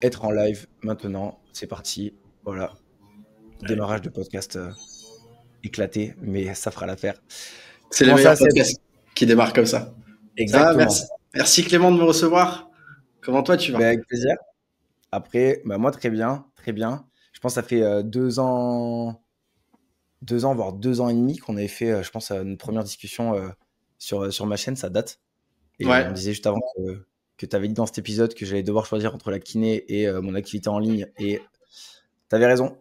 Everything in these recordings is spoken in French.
être en live maintenant. C'est parti. Voilà. Ouais. Démarrage de podcast éclaté, mais ça fera l'affaire. C'est les Comment ça, meilleurs Seb? podcasts qui démarrent comme ça. Ça va, merci. Exactement. Merci Clément de me recevoir. Comment toi tu Ben, vas? avec plaisir. Après, bah, moi, très bien. Très bien. Je pense que ça fait 2 ans, voire 2 ans et demi qu'on avait fait, je pense, notre première discussion sur ma chaîne. Ça date. Et on Ouais. disait juste avant que tu avais dit dans cet épisode que j'allais devoir choisir entre la kiné et mon activité en ligne. Et tu avais raison.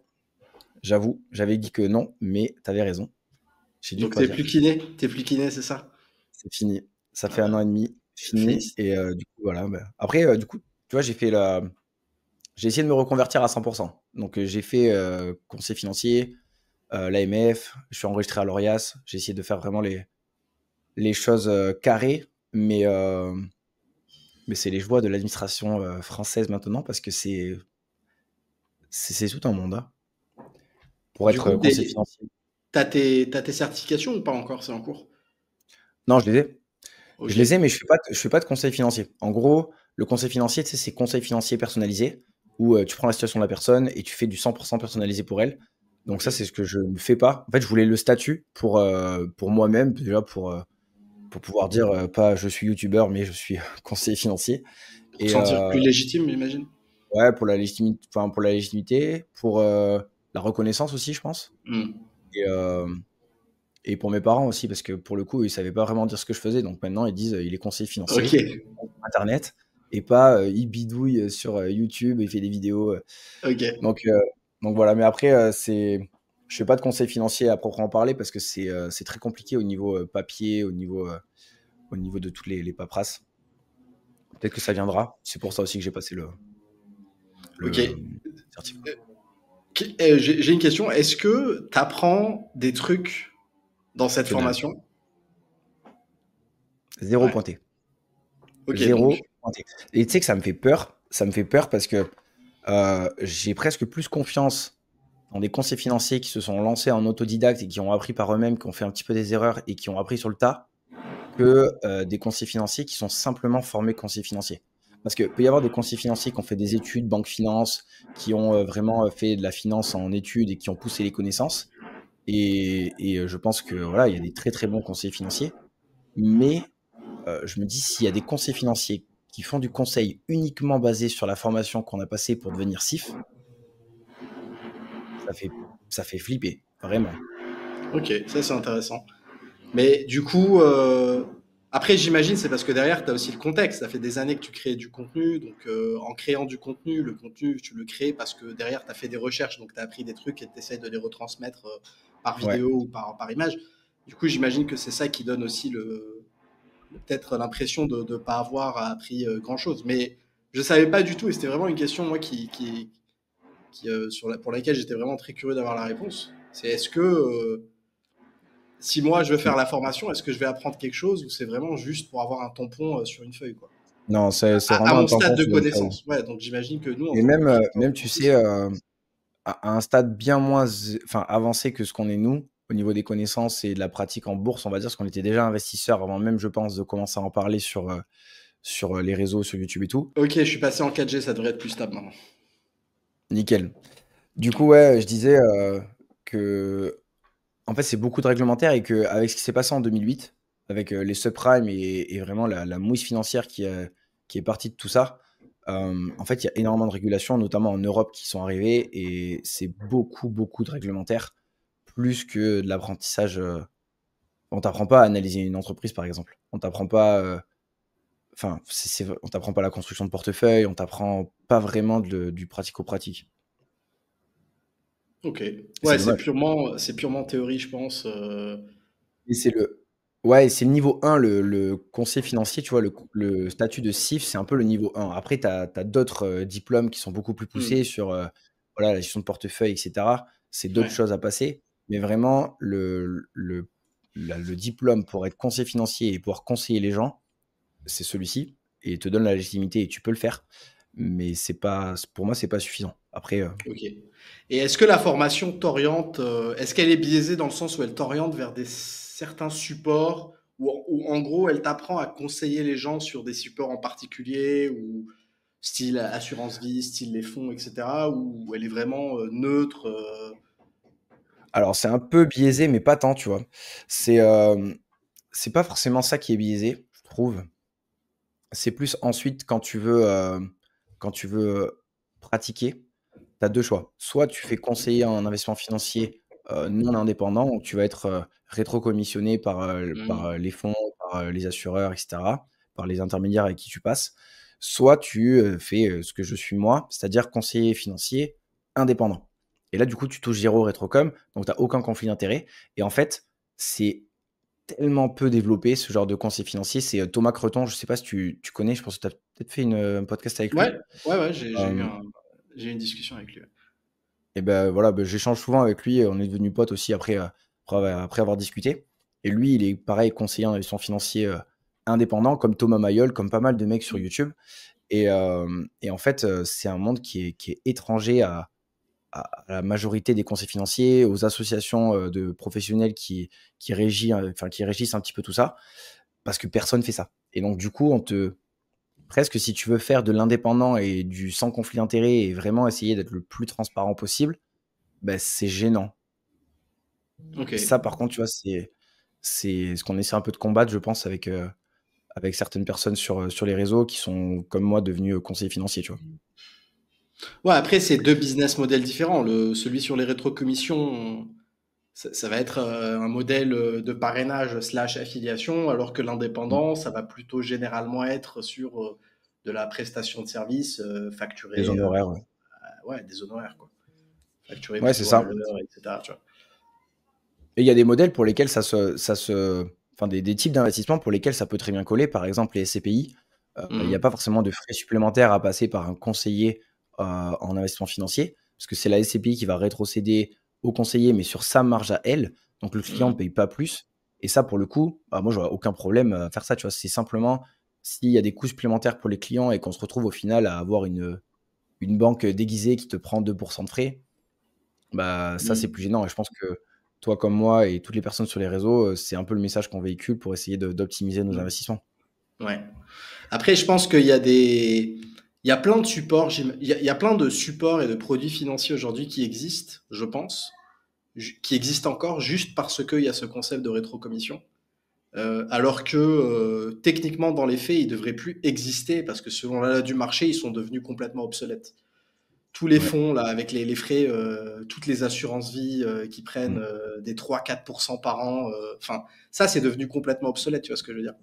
J'avoue, j'avais dit que non, mais tu avais raison. J'ai dû Donc t'es plus choisir. kiné, c'est ça? C'est fini. Ça fait un Voilà. an et demi, fini. Félicitations. Et du coup, voilà. Bah. Après, du coup, tu vois, j'ai essayé de me reconvertir à 100%. Donc, j'ai fait conseiller financier, l'AMF, je suis enregistré à l'ORIAS. J'ai essayé de faire vraiment les choses carrées, mais c'est les joies de l'administration française maintenant parce que c'est tout un monde hein, pour Du être coup, conseiller financier. t'as tes certifications ou pas encore? C'est en cours? Non, je les ai. Je Ok. les ai, mais je fais pas de conseil financier. En gros, le conseil financier, tu sais, c'est conseil financier personnalisé, où tu prends la situation de la personne et tu fais du 100% personnalisé pour elle. Donc Ok. ça, c'est ce que je ne fais pas. En fait, je voulais le statut pour moi-même, déjà pour pouvoir dire, pas je suis youtubeur, mais je suis conseiller financier. Pour te Et sentir plus légitime, j'imagine. ouais, pour la légitimité, pour la reconnaissance aussi, je pense. Hmm. Et, et pour mes parents aussi, parce que pour le coup, ils savaient pas vraiment dire ce que je faisais. Donc maintenant, ils disent, il est conseiller Ok. financier. Internet et pas il bidouille sur YouTube et il fait des vidéos. Ok. Donc, euh, donc voilà, mais après, je fais pas de conseil financier à proprement parler parce que c'est très compliqué au niveau papier, au niveau de toutes les paperasses. Peut-être que ça viendra. C'est pour ça aussi que j'ai passé Ok. le certificat. J'ai une question. Est-ce que t'apprends des trucs dans cette Que dalle. formation? Zéro Ouais. pointé. Ok, donc. Zéro pointé. Et tu sais que ça me fait peur. Ça me fait peur parce que j'ai presque plus confiance dans des conseillers financiers qui se sont lancés en autodidacte et qui ont appris par eux-mêmes, qui ont fait un petit peu des erreurs et qui ont appris sur le tas, que des conseillers financiers qui sont simplement formés conseillers financiers. Parce qu'il peut y avoir des conseillers financiers qui ont fait des études, banque finance, qui ont vraiment fait de la finance en études et qui ont poussé les connaissances. Et je pense que voilà, il y a des très très bons conseillers financiers. Mais je me dis, s'il y a des conseillers financiers qui font du conseil uniquement basé sur la formation qu'on a passée pour devenir CIF, ça fait, ça fait flipper, vraiment. Ok, ça c'est intéressant. Mais du coup, après j'imagine c'est parce que derrière tu as aussi le contexte. Ça fait des années que tu crées du contenu, donc en créant du contenu, le contenu tu le crées parce que derrière tu as fait des recherches, donc tu as appris des trucs et tu essaies de les retransmettre par Ouais. vidéo ou par image. Du coup, j'imagine que c'est ça qui donne aussi peut-être l'impression de ne pas avoir appris grand-chose. Mais je ne savais pas du tout et c'était vraiment une question moi pour laquelle j'étais vraiment très curieux d'avoir la réponse. C'est est-ce que si moi je veux faire la formation, est-ce que je vais apprendre quelque chose ou c'est vraiment juste pour avoir un tampon sur une feuille quoi? Non, c'est À vraiment un mon stade tampon de sur une feuille. connaissance. Ouais, donc j'imagine que nous, en Et tant que créateurs de même, tu contenu, sais, c'est. à un stade bien moins enfin, avancé que ce qu'on est nous, au niveau des connaissances et de la pratique en bourse, on va dire, parce qu'on était déjà investisseurs avant même, je pense, de commencer à en parler sur les réseaux, sur YouTube et tout. Ok, je suis passé en 4G, ça devrait être plus stable maintenant. Nickel. Du coup, ouais, je disais que, en fait, c'est beaucoup de réglementaires et qu'avec ce qui s'est passé en 2008, avec les subprimes et vraiment la mouise financière qui est partie de tout ça, en fait, il y a énormément de régulations, notamment en Europe, qui sont arrivées et c'est beaucoup, beaucoup de réglementaires, plus que de l'apprentissage. On t'apprend pas à analyser une entreprise, par exemple. On t'apprend pas, enfin, on t'apprend pas la construction de portefeuille, on t'apprend pas vraiment du pratico-pratique. Ok. Et c'est Ouais, c'est dommage. purement théorie, je pense. Et ouais, c'est le niveau 1, le conseil financier, tu vois, le statut de CIF, c'est un peu le niveau 1. Après, tu as d'autres diplômes qui sont beaucoup plus poussés Hmm. sur voilà, la gestion de portefeuille, etc. C'est d'autres Ouais. choses à passer. Mais vraiment, le diplôme pour être conseiller financier et pouvoir conseiller les gens, c'est celui-ci. Et il te donne la légitimité et tu peux le faire. Mais pour moi, c'est pas suffisant. Après, Ok. Et est-ce que la formation t'oriente, est-ce qu'elle est biaisée dans le sens où elle t'oriente vers certains supports ou en gros elle t'apprend à conseiller les gens sur des supports en particulier ou style assurance vie, style les fonds, etc., ou elle est vraiment neutre Alors, c'est un peu biaisé, mais pas tant, tu vois. C'est pas forcément ça qui est biaisé, je trouve. C'est plus ensuite quand tu veux pratiquer, tu as 2 choix. Soit tu fais conseiller en investissement financier, non indépendant, donc tu vas être, rétrocommissionné par Hmm. les fonds, par les assureurs et cetera, par les intermédiaires avec qui tu passes. Soit tu, fais, ce que je suis moi, c'est-à-dire conseiller financier indépendant. Et là, du coup, tu touches 0 rétrocom, donc tu as aucun conflit d'intérêt et en fait, c'est tellement peu développé ce genre de conseil financier. C'est Thomas Creton, je sais pas si tu connais, je pense que tu as peut-être fait un podcast avec Ouais, lui. ouais, Euh, j'ai eu une discussion avec lui. et ben voilà, ben, j'échange souvent avec lui. On est devenus potes aussi après avoir discuté. Et lui, il est pareil, conseiller en investissement financier indépendant, comme Thomas Mayol, comme pas mal de mecs sur YouTube. Et en fait, c'est un monde qui est étranger à la majorité des conseils financiers, aux associations de professionnels qui régissent un petit peu tout ça, parce que personne fait ça. Et donc, du coup, presque si tu veux faire de l'indépendant et du sans conflit d'intérêt et vraiment essayer d'être le plus transparent possible, ben, c'est gênant. Ok. Et ça, par contre, tu vois, c'est ce qu'on essaie un peu de combattre, je pense, avec certaines personnes sur les réseaux qui sont, comme moi, devenus conseillers financiers, tu vois. Ouais, après, c'est deux business models différents. Celui sur les rétrocommissions, ça va être un modèle de parrainage slash affiliation, alors que Mm. l'indépendant, ça va plutôt généralement être sur de la prestation de service Les facturée, honoraires, ouais. ouais, des honoraires, quoi. Facturée Ouais, c'est plutôt à ça. l'heure, etc. Tu vois. Et il y a des modèles pour lesquels enfin, des types d'investissements pour lesquels ça peut très bien coller. Par exemple, les SCPI, il n'y a Mhm. pas forcément de frais supplémentaires à passer par un conseiller en investissement financier, parce que c'est la SCPI qui va rétrocéder au conseiller, mais sur sa marge à elle. Donc le client ne Mhm. paye pas plus. Et ça, pour le coup, bah, moi, j'aurais aucun problème à faire ça. Tu vois, c'est simplement s'il y a des coûts supplémentaires pour les clients et qu'on se retrouve au final à avoir une banque déguisée qui te prend 2% de frais, bah, ça, c'est Mhm. plus gênant et je pense que toi comme moi et toutes les personnes sur les réseaux, c'est un peu le message qu'on véhicule pour essayer d'optimiser nos Mhm. investissements. Ouais. Après, je pense il y a plein de supports, il y a plein de supports et de produits financiers aujourd'hui qui existent, je pense, qui existent encore juste parce qu'il y a ce concept de rétrocommission. Alors que techniquement, dans les faits, ils ne devraient plus exister parce que selon la loi du marché, ils sont devenus complètement obsolètes. Tous les Ouais. fonds, là, avec les frais, toutes les assurances vie qui prennent Mmh. des 3-4% par an, enfin, ça, c'est devenu complètement obsolète, tu vois ce que je veux dire.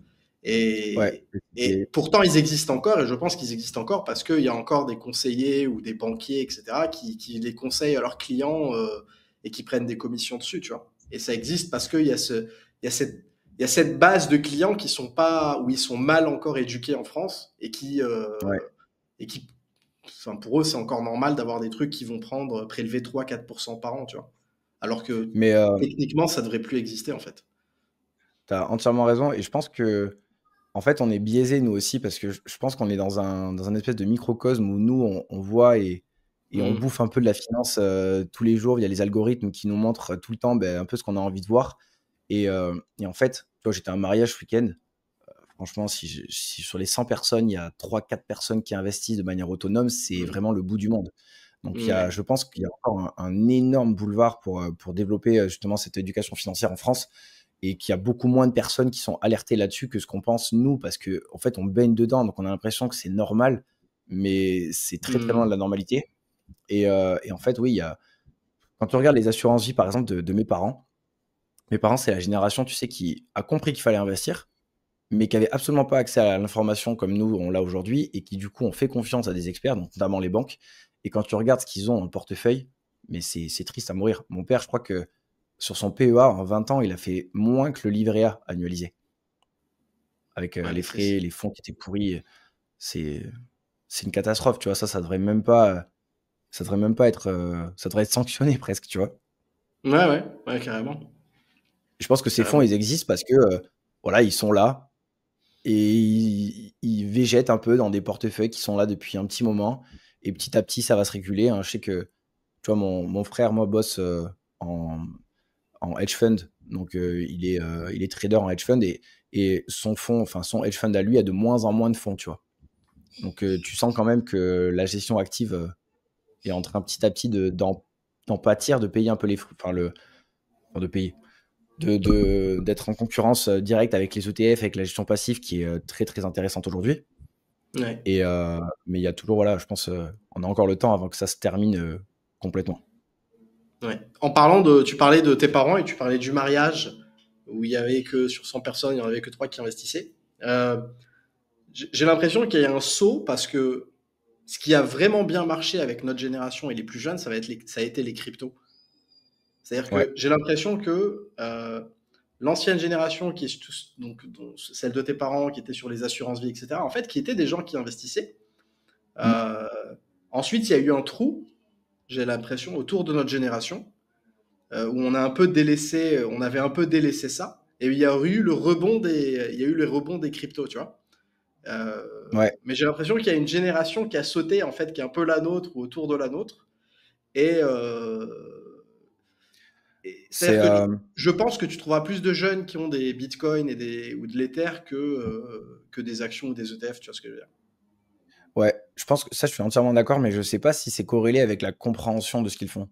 Ouais. Et pourtant, ils existent encore, et je pense qu'ils existent encore parce qu'il y a encore des conseillers ou des banquiers, etc., qui les conseillent à leurs clients et qui prennent des commissions dessus, tu vois. Et ça existe parce qu'il y a il y a cette, il y a cette base de clients qui sont pas, où ils sont mal encore éduqués en France Ouais. et qui enfin, pour eux, c'est encore normal d'avoir des trucs qui vont prendre, prélever 3-4% par an, tu vois. Alors que Mais techniquement, ça devrait plus exister, en fait. tu as entièrement raison et je pense que en fait, on est biaisé nous aussi parce que je pense qu'on est dans un espèce de microcosme où nous, on voit et on Mmh. bouffe un peu de la finance, tous les jours. Il y a les algorithmes qui nous montrent tout le temps, un peu ce qu'on a envie de voir et en fait, tu vois, j'étais à un mariage ce week-end. Franchement, si sur les 100 personnes, il y a 3 4 personnes qui investissent de manière autonome, c'est Mmh. vraiment le bout du monde. Donc Ouais. je pense qu'il y a encore un énorme boulevard pour développer, justement cette éducation financière en France et qu'il y a beaucoup moins de personnes qui sont alertées là-dessus que ce qu'on pense nous parce qu'en fait, on baigne dedans, donc on a l'impression que c'est normal, mais c'est très, très loin de Mmh. la normalité et en fait, oui, il y a quand tu regardes les assurances vie, par exemple, de mes parents, c'est la génération, tu sais, qui a compris qu'il fallait investir mais qui avaient absolument pas accès à l'information comme nous, on l'a aujourd'hui, et qui du coup ont fait confiance à des experts, donc notamment les banques. Et quand tu regardes ce qu'ils ont dans le portefeuille, mais c'est triste à mourir. Mon père, je crois que sur son PEA, en 20 ans, il a fait moins que le livret A annualisé, avec Ouais, les frais, les fonds qui étaient pourris. C'est c'est une catastrophe, tu vois. Ça devrait même pas être, ça devrait être sanctionné presque, tu vois. ouais, ouais, ouais, carrément. Je pense que ces fonds, Carrément. ils existent parce que, voilà, ils sont là, et ils végètent un peu dans des portefeuilles qui sont là depuis un petit moment et petit à petit, ça va se réguler, hein. Je sais que, tu vois, mon frère, moi, bosse, en hedge fund, donc il est trader en hedge fund et son fonds, enfin, son hedge fund à lui a de moins en moins de fonds, tu vois? Donc, tu sens quand même que la gestion active est en train petit à petit d'en pâtir, de payer un peu les fruits, enfin, de payer, d'être en concurrence directe avec les ETF, avec la gestion passive qui est très très intéressante aujourd'hui. Ouais. Mais il y a toujours, voilà, je pense, on a encore le temps avant que ça se termine complètement. Ouais. En parlant de, tu parlais de tes parents et tu parlais du mariage où il y avait que sur 100 personnes, il y en avait que 3 qui investissaient. Euh, j'ai l'impression qu'il y a un saut parce que ce qui a vraiment bien marché avec notre génération et les plus jeunes, ça a été les cryptos. C'est-à-dire Ouais. que j'ai l'impression que l'ancienne génération, qui est donc celle de tes parents, qui était sur les assurances vie, etc., en fait, qui étaient des gens qui investissaient. Mm. Euh, Ensuite, il y a eu un trou, j'ai l'impression, autour de notre génération, où on avait un peu délaissé ça. Et il y a eu le rebond des cryptos, tu vois. Euh, Ouais. mais j'ai l'impression qu'il y a une génération qui a sauté, en fait, qui est un peu la nôtre ou autour de la nôtre. Et, C'est c'est-à-dire que je pense que tu trouveras plus de jeunes qui ont des bitcoins ou de l'Ether que des actions ou des ETF, tu vois ce que je veux dire. ouais, je pense que ça, je suis entièrement d'accord, mais je sais pas si c'est corrélé avec la compréhension de ce qu'ils font.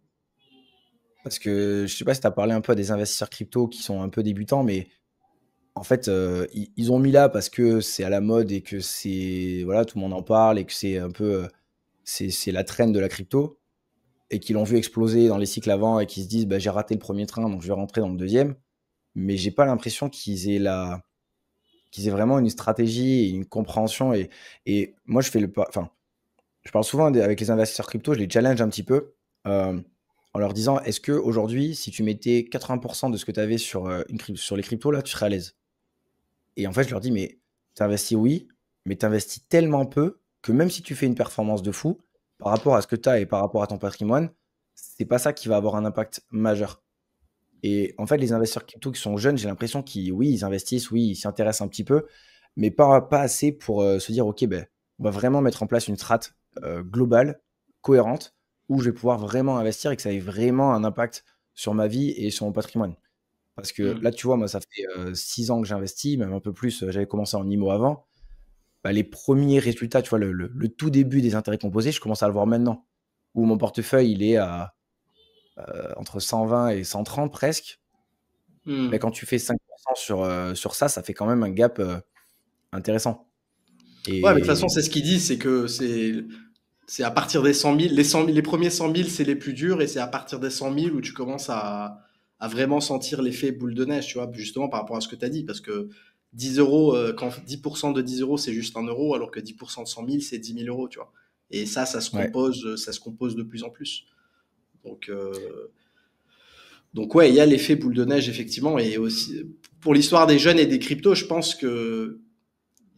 Parce que je sais pas si tu as parlé un peu à des investisseurs crypto qui sont un peu débutants, mais en fait, ils ont mis là parce que c'est à la mode et que c'est, voilà, tout le monde en parle et que c'est un peu, c'est la trend de la crypto et qu'ils l'ont vu exploser dans les cycles avant et qu'ils se disent, bah, j'ai raté le premier train, donc je vais rentrer dans le deuxième. Mais j'ai pas l'impression qu'ils aient vraiment une stratégie et une compréhension. Et moi, enfin, je parle souvent avec les investisseurs crypto, je les challenge un petit peu euh, en leur disant, est-ce que aujourd'hui, si tu mettais 80% de ce que tu avais sur les cryptos, là, tu serais à l'aise? Et en fait, je leur dis, mais tu investis, oui, mais tu investis tellement peu que même si tu fais une performance de fou, par rapport à ce que tu as et par rapport à ton patrimoine, c'est pas ça qui va avoir un impact majeur. Et en fait, les investisseurs crypto qui sont jeunes, j'ai l'impression qu'ils, oui, ils investissent, oui, ils s'intéressent un petit peu, mais pas assez pour se dire, OK, ben, on va vraiment mettre en place une strat globale, cohérente, où je vais pouvoir vraiment investir et que ça ait vraiment un impact sur ma vie et sur mon patrimoine. Parce que Hmm. là, tu vois, moi, ça fait 6 ans que j'investis, même un peu plus. J'avais commencé en IMO avant. Bah, les premiers résultats, tu vois, le tout début des intérêts composés, je commence à le voir maintenant. Où mon portefeuille, il est à entre 120 et 130 presque. Mais Hmm. quand tu fais 5% sur ça, ça fait quand même un gap intéressant. Ouais, mais de toute façon, Et c'est ce qu'ils disent, c'est que c'est à partir des 100 000, les premiers 100 000, c'est les plus durs, et c'est à partir des 100 000 où tu commences à vraiment sentir l'effet boule de neige, tu vois, justement par rapport à ce que tu as dit, parce que 10 euros, quand 10% de 10 euros, c'est juste un euro, alors que 10% de 100 000, c'est 10 000 euros, tu vois. Et ouais, ça se compose de plus en plus. Donc, donc ouais, il y a l'effet boule de neige, effectivement, et aussi, pour l'histoire des jeunes et des cryptos, je pense que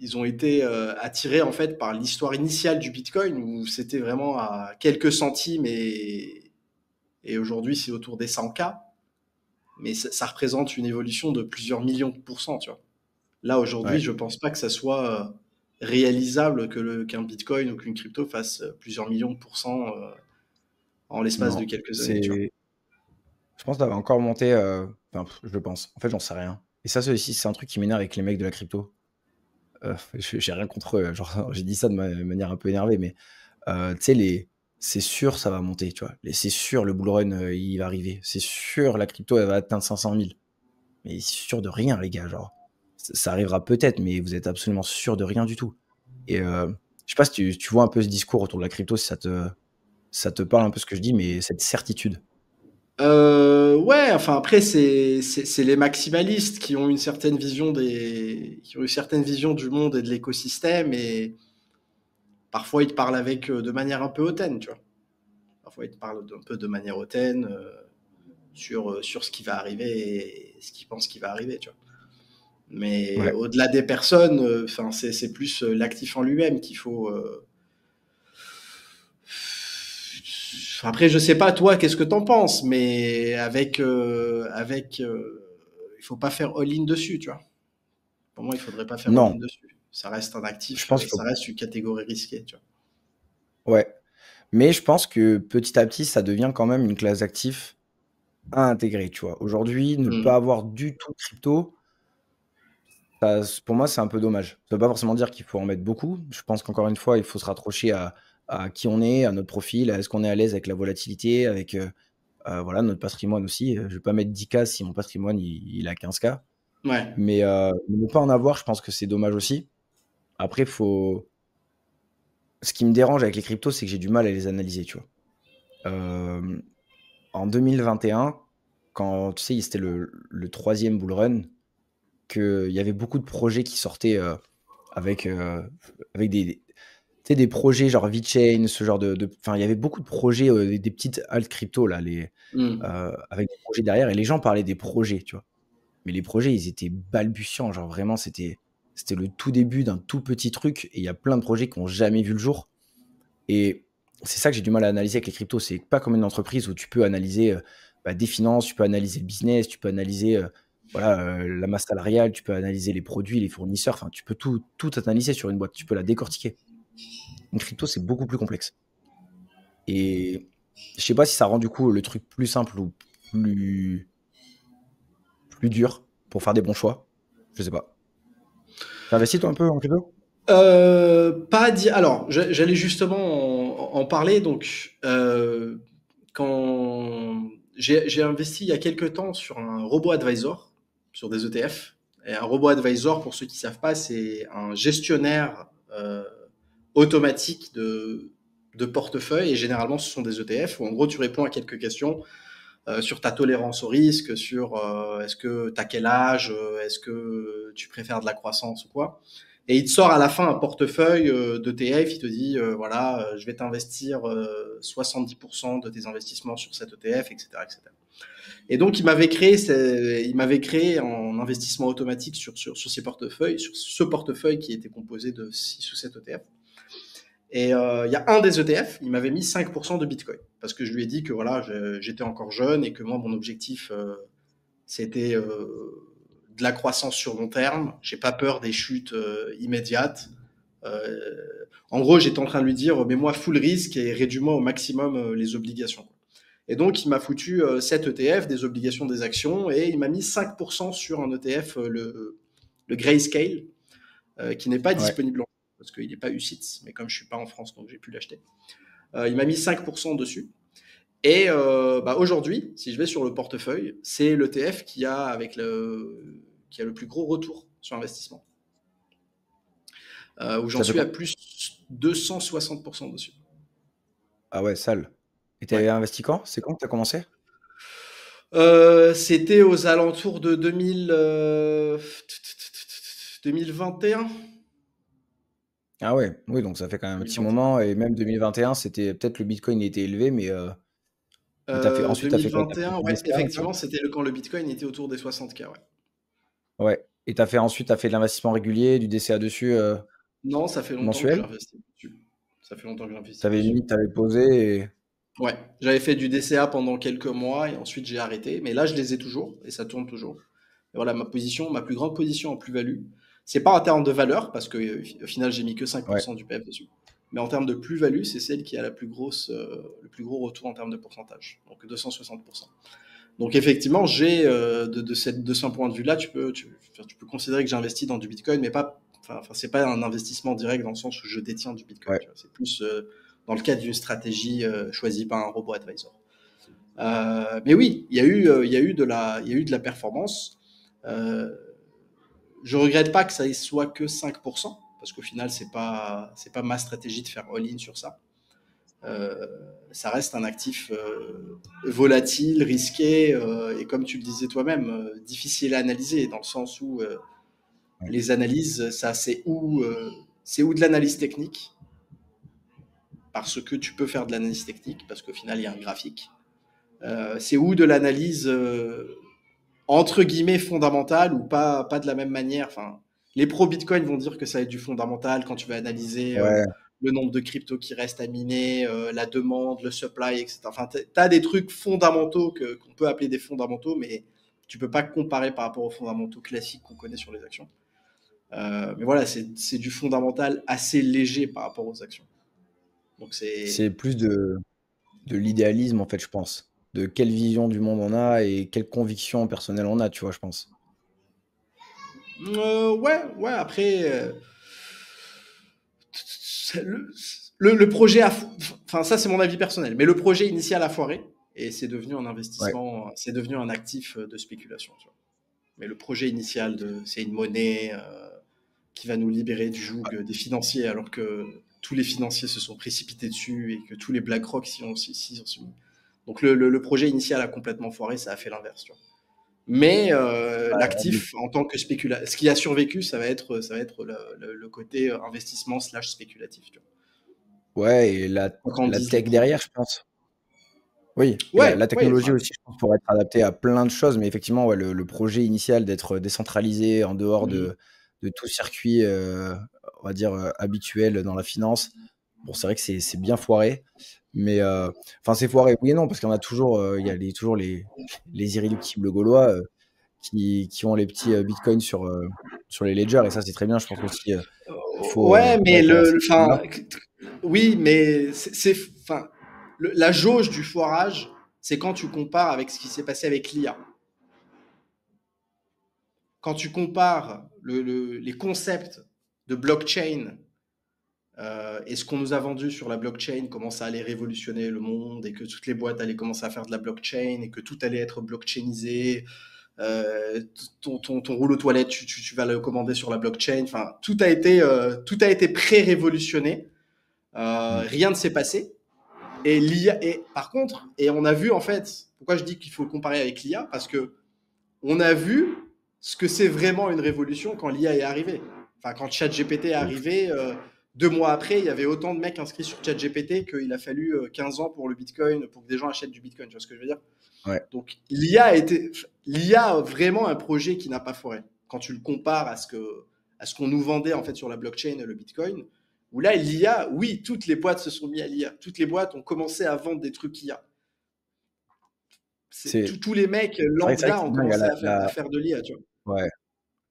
ils ont été attirés en fait par l'histoire initiale du Bitcoin où c'était vraiment à quelques centimes et aujourd'hui c'est autour des 100K, mais ça représente une évolution de plusieurs millions de pourcents, tu vois. Là aujourd'hui, ouais, je pense pas que ça soit réalisable qu'un Bitcoin ou qu'une crypto fasse plusieurs millions de pourcents en l'espace de non. quelques années, tu vois. Je pense que ça va encore monter. Enfin, je pense. En fait, j'en sais rien. Et ça, c'est aussi, c'est un truc qui m'énerve avec les mecs de la crypto. J'ai rien contre eux. Genre, j'ai dit ça de manière un peu énervée, mais tu sais, c'est sûr, ça va monter, tu vois. C'est sûr, le bull run, il va arriver. C'est sûr, la crypto, elle va atteindre 500 000. Mais sûr de rien, les gars. Genre, ça arrivera peut-être, mais vous êtes absolument sûr de rien du tout. Et je sais pas si tu vois un peu ce discours autour de la crypto, si ça te parle un peu ce que je dis, mais cette certitude. Ouais, enfin après c'est les maximalistes qui ont qui ont une certaine vision du monde et de l'écosystème et parfois ils te parlent de manière un peu hautaine, tu vois. Parfois ils te parlent un peu de manière hautaine sur ce qui va arriver et ce qu'ils pensent qui va arriver, tu vois. Mais Ouais. au-delà des personnes, enfin c'est plus l'actif en lui-même qu'il faut. Après, je sais pas toi, qu'est-ce que t'en penses, mais il faut pas faire all-in dessus, tu vois. Pour moi, il faudrait pas faire all-in Non, dessus. Ça reste un je actif, pense qu'il ça faut. reste une catégorie risquée, tu vois. Ouais. Mais je pense que petit à petit, ça devient quand même une classe d'actifs à intégrer, tu vois. Aujourd'hui, ne pas Hmm. avoir du tout de crypto, pour moi, c'est un peu dommage. Ça veut pas forcément dire qu'il faut en mettre beaucoup. Je pense qu'encore une fois, il faut se raccrocher à qui on est, à notre profil, à est-ce qu'on est à l'aise avec la volatilité, avec voilà, notre patrimoine aussi. Je vais pas mettre 10K si mon patrimoine il a 15K. Ouais. Mais ne pas en avoir, je pense que c'est dommage aussi. Après, ce qui me dérange avec les cryptos, c'est que j'ai du mal à les analyser, tu vois. Euh, En 2021, quand tu sais, c'était le troisième bull run, qu'il y avait beaucoup de projets qui sortaient avec, avec tu sais, des projets genre VeChain, ce genre enfin, il y avait beaucoup de projets, des petites alt crypto, là, Hmm. avec des projets derrière, et les gens parlaient des projets, tu vois. Mais les projets, ils étaient balbutiants, genre vraiment, c'était le tout début d'un tout petit truc, et il y a plein de projets qui n'ont jamais vu le jour. Et c'est ça que j'ai du mal à analyser avec les cryptos. C'est pas comme une entreprise où tu peux analyser des finances, tu peux analyser le business, tu peux analyser voilà, la masse salariale, tu peux analyser les produits, les fournisseurs. Enfin, tu peux tout analyser sur une boîte. Tu peux la décortiquer. Une crypto, c'est beaucoup plus complexe. Et je sais pas si ça rend du coup le truc plus simple ou plus dur pour faire des bons choix. Je sais pas. T'investis toi un peu en crypto? Pas dit. Alors, j'allais justement en parler. Donc, quand j'ai investi il y a quelques temps sur un robot advisor, sur des ETF. Et un robot advisor, pour ceux qui savent pas, c'est un gestionnaire automatique de portefeuille. Et généralement, ce sont des ETF où en gros, tu réponds à quelques questions sur ta tolérance au risque, sur est-ce que tu as quel âge, est-ce que tu préfères de la croissance ou quoi. Et il te sort à la fin un portefeuille d'ETF, il te dit voilà, je vais t'investir 70% de tes investissements sur cet ETF, etc., etc. Et donc il m'avait créé en investissement automatique sur ces portefeuilles, sur ce portefeuille qui était composé de 6 ou 7 ETF. Et il y a un des ETF, il m'avait mis 5% de Bitcoin. Parce que je lui ai dit que voilà, j'étais encore jeune et que moi, mon objectif, c'était de la croissance sur long terme. J'ai pas peur des chutes immédiates. Euh, En gros, j'étais en train de lui dire, mais moi, full risque et réduis-moi au maximum les obligations. Et donc, il m'a foutu 7 ETF, des obligations, des actions, et il m'a mis 5% sur un ETF, le Grayscale, qui n'est pas Ouais. disponible en France, parce qu'il n'est pas UCITS, mais comme je suis pas en France, donc j'ai pu l'acheter. Il m'a mis 5% dessus. Et aujourd'hui, si je vais sur le portefeuille, c'est l'ETF qui a le plus gros retour sur investissement, où j'en Ça fait suis à quoi? plus 260% dessus. Ah ouais, sale. Et Ouais. t'avais investi quand? C'est quand que t'as commencé? C'était aux alentours de 2021. Ah ouais, oui, donc ça fait quand même un petit 2021. moment. Et même 2021, c'était peut-être le Bitcoin était élevé, mais ensuite, t'as fait quoi? T'as fait 2021, du ouais, DCA, c'est ça? effectivement, c'était quand le Bitcoin était autour des 60K, ouais. Ouais. Et ensuite, t'as fait de l'investissement régulier, du DCA dessus Non, ça fait longtemps que mensuel? j'investis dessus. Ça fait longtemps que j'investis T'avais dessus. mis, t'avais posé et... Ouais, j'avais fait du DCA pendant quelques mois et ensuite j'ai arrêté. Mais là, je les ai toujours et ça tourne toujours. Et voilà, ma plus grande position en plus-value, c'est pas en termes de valeur, parce que au final, j'ai mis que Ouais. 5% du PF dessus. Mais en termes de plus-value, c'est celle qui a le plus gros retour en termes de pourcentage. Donc 260%. Donc effectivement, de ce point de vue-là, tu peux considérer que j'ai investi dans du Bitcoin, mais pas, enfin, c'est pas un investissement direct dans le sens où je détiens du Bitcoin. Ouais. Tu vois. C'est plus dans le cadre d'une stratégie choisie par un robot advisor. Mais oui, il y a eu de la performance. Euh, je regrette pas que ça soit que 5%, parce qu'au final, c'est pas ma stratégie de faire all-in sur ça. Euh, Ça reste un actif volatile, risqué, et comme tu le disais toi-même, difficile à analyser, dans le sens où Ouais. les analyses, ça c'est où de l'analyse technique, parce que tu peux faire de l'analyse technique, parce qu'au final, il y a un graphique. C'est où de l'analyse entre guillemets fondamentale ou pas de la même manière. Enfin, les pros Bitcoin vont dire que ça va être du fondamental quand tu vas analyser Ouais. le nombre de cryptos qui restent à miner, la demande, le supply, etc. Enfin, tu as des trucs fondamentaux qu'on peut appeler des fondamentaux, mais tu peux pas comparer par rapport aux fondamentaux classiques qu'on connaît sur les actions. Mais voilà, c'est du fondamental assez léger par rapport aux actions. Donc c'est C'est plus de l'idéalisme, en fait, je pense. De quelle vision du monde on a et quelle conviction personnelle on a, tu vois, je pense. Ouais, ouais, après, le, le projet a, enfin, ça c'est mon avis personnel, mais le projet initial a foiré et c'est devenu un Ouais. investissement, c'est devenu un actif de spéculation. Tu vois. Mais le projet initial, c'est une monnaie qui va nous libérer du joug des financiers, alors que tous les financiers se sont précipités dessus et que tous les BlackRock s'y sont mis. Donc le projet initial a complètement foiré, ça a fait l'inverse. Tu vois. Mais l'actif en tant que spéculatif, ce qui a survécu, ça va être le côté investissement slash spéculatif. Tu Ouais, et vois. Quand on la dise les tech cours. derrière, je pense. Oui, et Ouais, la ouais, technologie enfin, aussi, je pense, pour être adaptée à plein de choses, mais effectivement, ouais, le projet initial d'être décentralisé en dehors de tout circuit, on va dire, habituel dans la finance, bon, c'est vrai que c'est bien foiré, mais enfin, c'est foiré, oui et non, parce qu'il y en a toujours, il y a toujours les irréductibles gaulois qui ont les petits bitcoins sur les ledgers, et ça, c'est très bien. Je pense aussi qu'il faut ouais, mais rester dans cette enfin, là. oui, mais enfin, la jauge du foirage, c'est quand tu compares avec ce qui s'est passé avec l'IA. Quand tu compares les concepts de blockchain et ce qu'on nous a vendu sur la blockchain, comment ça allait révolutionner le monde et que toutes les boîtes allaient commencer à faire de la blockchain et que tout allait être blockchainisé, euh, ton rouleau toilette, tu vas le commander sur la blockchain. Enfin, tout a été pré-révolutionné. Mm. Rien ne s'est passé. Et l'IA, et par contre, et on a vu en fait, pourquoi je dis qu'il faut le comparer avec l'IA, parce que on a vu ce que c'est vraiment une révolution quand l'IA est arrivée. Enfin, quand ChatGPT est De ouf. arrivé, 2 mois après, il y avait autant de mecs inscrits sur ChatGPT qu'il a fallu 15 ans pour le Bitcoin, pour que des gens achètent du Bitcoin. Tu vois ce que je veux dire? Ouais, Donc, l'IA a vraiment un projet qui n'a pas foiré. Quand tu le compares à ce qu'on nous vendait en fait sur la blockchain et le Bitcoin, où là, l'IA, oui, toutes les boîtes se sont mis à l'IA. Toutes les boîtes ont commencé à vendre des trucs IA. c'est Tous les mecs c'est vrai que lambda c'est ont dingue, commencé à faire de l'IA, tu vois. ouais,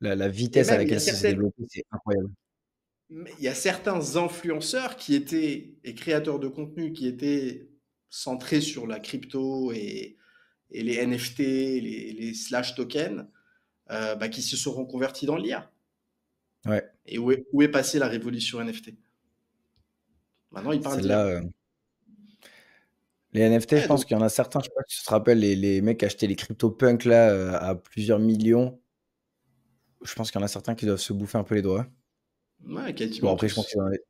la Et vitesse à même, laquelle ça s'est développé, c'est incroyable. il y a certains influenceurs qui étaient, et créateurs de contenu qui étaient centrés sur la crypto et les NFT, les slash tokens, bah, qui se sont reconvertis dans l'IA. Ouais, Et où est passée la révolution NFT? Maintenant, ils parlent celle-là, d'IA. les NFT, je Ouais, pense donc, qu'il y en a certains, je sais pas si tu te rappelles, les mecs qui achetaient les CryptoPunks là, à plusieurs millions. Je pense qu'il y en a certains qui doivent se bouffer un peu les doigts. ouais, Bon, quasiment après, je pense tous. qu'ils en avaient,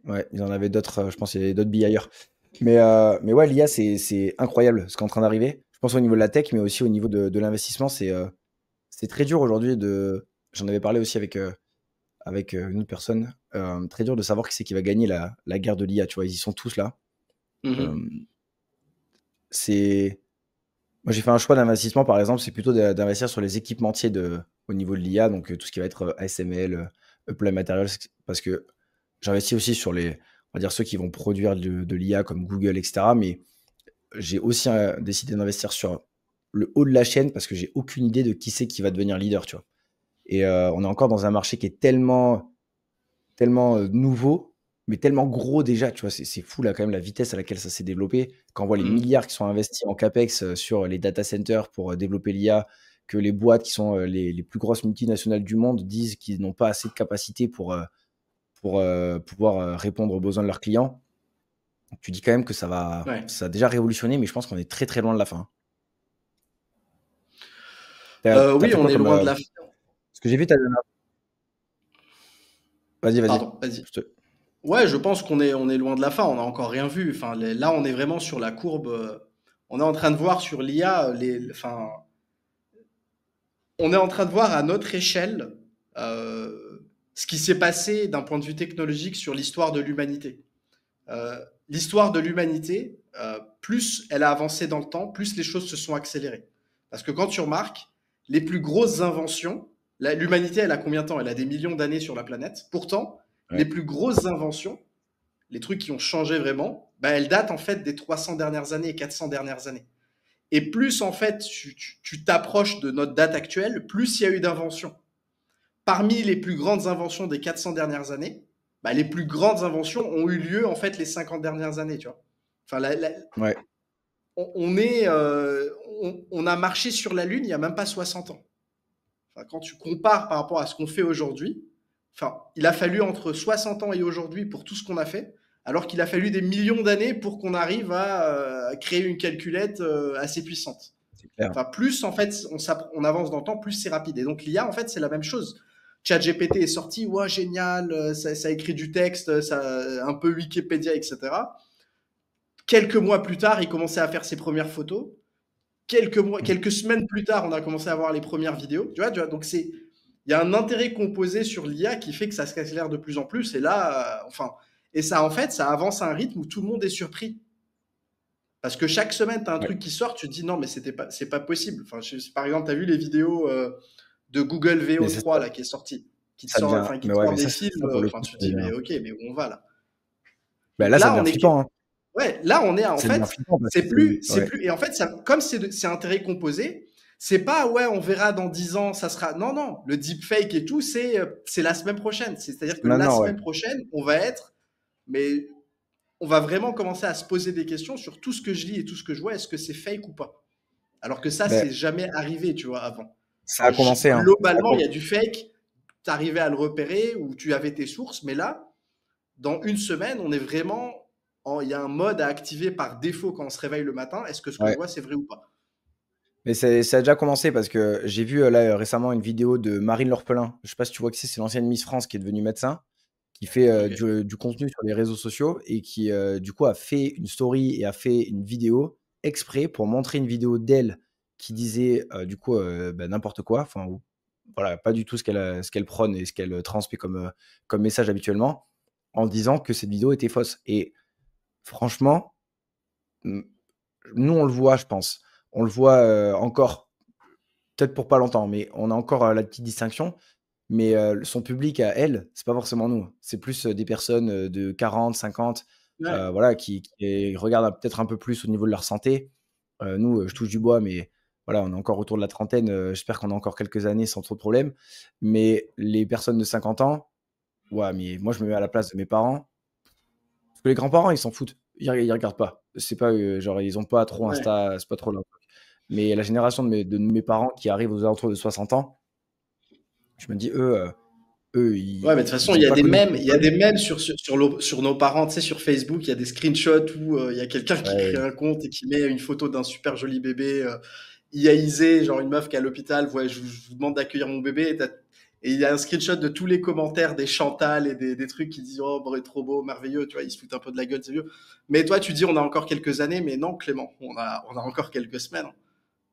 ouais, ils en avaient d'autres, je pense qu'il y avait d'autres billes ailleurs. Mais ouais, l'IA, c'est incroyable ce qui est en train d'arriver. Je pense au niveau de la tech, mais aussi au niveau de l'investissement, c'est très dur aujourd'hui de. J'en avais parlé aussi avec une autre personne. Très dur de savoir qui c'est qui va gagner la guerre de l'IA. Tu vois, ils y sont tous là. Euh, Mhm. c'est Moi, j'ai fait un choix d'investissement, par exemple, c'est plutôt d'investir sur les équipementiers au niveau de l'IA, donc tout ce qui va être ASML, Applied Materials, parce que j'investis aussi sur on va dire ceux qui vont produire de l'IA comme Google, etc. Mais j'ai aussi décidé d'investir sur le haut de la chaîne parce que j'ai aucune idée de qui c'est qui va devenir leader, tu vois. Et on est encore dans un marché qui est tellement nouveau, mais tellement gros déjà, tu vois, c'est fou là quand même la vitesse à laquelle ça s'est développé. Quand on voit les Mhm. milliards qui sont investis en CAPEX sur les data centers pour développer l'IA, que les boîtes qui sont les plus grosses multinationales du monde disent qu'ils n'ont pas assez de capacité pour pouvoir répondre aux besoins de leurs clients, tu dis quand même que Ouais. ça a déjà révolutionné, mais je pense qu'on est très très loin de la fin. T'as Oui, fait on quoi est comme. loin de la fin. Ce que j'ai vu, t'as. Vas-y, vas-y. Pardon, vas-y. Je te- Ouais, je pense qu'on est loin de la fin. On n'a encore rien vu. Enfin, là, on est vraiment sur la courbe. On est en train de voir sur l'IA, enfin, on est en train de voir à notre échelle ce qui s'est passé d'un point de vue technologique sur l'histoire de l'humanité. L'histoire de l'humanité, plus elle a avancé dans le temps, plus les choses se sont accélérées. Parce que quand tu remarques, les plus grosses inventions, l'humanité, elle a combien de temps? Elle a des millions d'années sur la planète. Pourtant, les Ouais. plus grosses inventions, les trucs qui ont changé vraiment, bah, elles datent en fait des 300 dernières années et 400 dernières années. Et plus en fait tu t'approches de notre date actuelle, plus il y a eu d'inventions. Parmi les plus grandes inventions des 400 dernières années, bah, les plus grandes inventions ont eu lieu en fait les 50 dernières années, tu vois. Enfin, Ouais. on a marché sur la Lune il n'y a même pas 60 ans. enfin, quand tu compares par rapport à ce qu'on fait aujourd'hui, enfin, il a fallu entre 60 ans et aujourd'hui pour tout ce qu'on a fait, alors qu'il a fallu des millions d'années pour qu'on arrive à créer une calculette assez puissante. C'est clair. Enfin, plus en fait on avance dans le temps, plus c'est rapide. Et donc l'IA, en fait, c'est la même chose. ChatGPT est sorti, ouais, génial, ça écrit du texte, ça, un peu Wikipédia, etc. Quelques mois plus tard, il commençait à faire ses premières photos. Quelques semaines plus tard, on a commencé à voir les premières vidéos. Tu vois, donc il y a un intérêt composé sur l'IA qui fait que ça s'accélère de plus en plus. Et là, enfin, et ça, en fait, ça avance à un rythme où tout le monde est surpris. Parce que chaque semaine, tu as un Ouais. truc qui sort, tu te dis non, mais c'est pas possible. Enfin, par exemple, tu as vu les vidéos de Google Mais c'est VO3 ça, là, qui est sorti, ça devient. qui Mais te ouais, sort mais des ça films. pour le Enfin, coup, tu te dis, mais ok, mais où on va là? bah, Donc là, ça là, devient flippant, hein. ouais, là, on est en Ça devient fait, flippant parce que ouais. et en fait, comme c'est intérêt composé, c'est pas, ouais, on verra dans 10 ans, ça sera, non, non, le deepfake et tout, c'est la semaine prochaine. C'est-à-dire C'est que la maintenant, ouais. semaine prochaine, mais on va vraiment commencer à se poser des questions sur tout ce que je lis et tout ce que je vois, est-ce que c'est fake ou pas? Alors que ça, Ben, c'est jamais arrivé, tu vois, avant. ça Enfin, a commencé, hein. globalement, il y a du fake, tu arrivais à le repérer ou tu avais tes sources, mais là, dans une semaine, on est vraiment. Il y a un mode à activer par défaut quand on se réveille le matin. Est-ce que ce que je Ouais. vois, c'est vrai ou pas? Mais ça a déjà commencé parce que j'ai vu là récemment une vidéo de Marine Lorpelin. Je sais pas si tu vois qui c'est l'ancienne Miss France qui est devenue médecin, qui fait Ok. du contenu sur les réseaux sociaux et qui du coup a fait une story et a fait une vidéo exprès pour montrer une vidéo d'elle qui disait du coup bah, n'importe quoi, enfin voilà, pas du tout ce qu'elle prône et ce qu'elle transmet comme message habituellement, en disant que cette vidéo était fausse. Et franchement, mm, nous on le voit, je pense. On le voit encore, peut-être pour pas longtemps, mais on a encore la petite distinction. Mais son public à elle, c'est pas forcément nous. C'est plus des personnes de 40, 50, Ouais. voilà, qui regardent peut-être un peu plus au niveau de leur santé. Nous, je touche du bois, mais voilà, on est encore autour de la trentaine. J'espère qu'on a encore quelques années sans trop de problèmes. Mais les personnes de 50 ans, ouais, mais moi, je me mets à la place de mes parents. Parce que les grands-parents, ils s'en foutent. Ils regardent pas. C'est pas, genre, ils ont pas trop Ouais. Insta, c'est pas trop leur truc. Mais la génération de mes parents qui arrivent aux alentours de 60 ans, je me dis, eux, Ouais, mais de toute façon, ils ont pas connu le il y a téléphone. des mèmes sur nos parents, tu sais, sur Facebook, il y a des screenshots où il y a quelqu'un qui crée Ouais, un compte et qui met une photo d'un super joli bébé IAisé, genre une meuf qui est à l'hôpital, ouais, je vous demande d'accueillir mon bébé. Et il y a un screenshot de tous les commentaires des Chantal et des trucs qui disent oh, bon, trop beau, merveilleux, tu vois, ils se foutent un peu de la gueule, c'est vieux. Mais toi, tu dis on a encore quelques années, mais non, Clément, on a encore quelques semaines.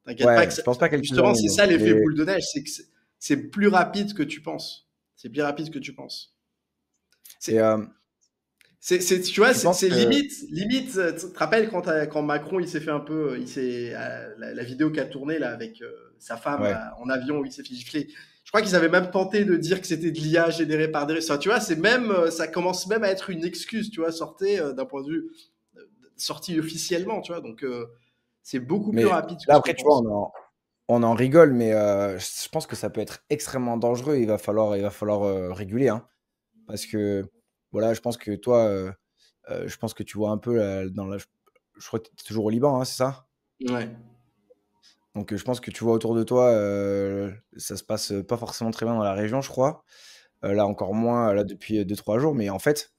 T'inquiète pas que ouais, je pense pas quelques justement, années, c'est non. ça l'effet Mais boule de neige, c'est que c'est plus rapide que tu penses. C'est plus rapide que tu penses. et C'est, tu vois, tu penses c'est que limite. Tu te rappelles quand Macron il s'est fait un peu, la vidéo qu'a tourné là avec sa femme ouais, en avion où il s'est fait gifler. Je crois qu'ils avaient même tenté de dire que c'était de l'IA généré par des. Ça, tu vois, c'est même, ça commence même à être une excuse, tu vois, sortie d'un point de vue sortie officiellement, tu vois. Donc c'est beaucoup plus mais rapide que là ce qu'on après, tu vois, pense. on en rigole, mais je pense que ça peut être extrêmement dangereux. Il va falloir réguler, hein, parce que voilà, je pense que toi, je pense que tu vois un peu dans la je crois que tu es toujours au Liban, hein, c'est ça? Ouais. Donc je pense que tu vois autour de toi, ça se passe pas forcément très bien dans la région, je crois. Là encore moins, là depuis, 2-3 jours, mais en fait,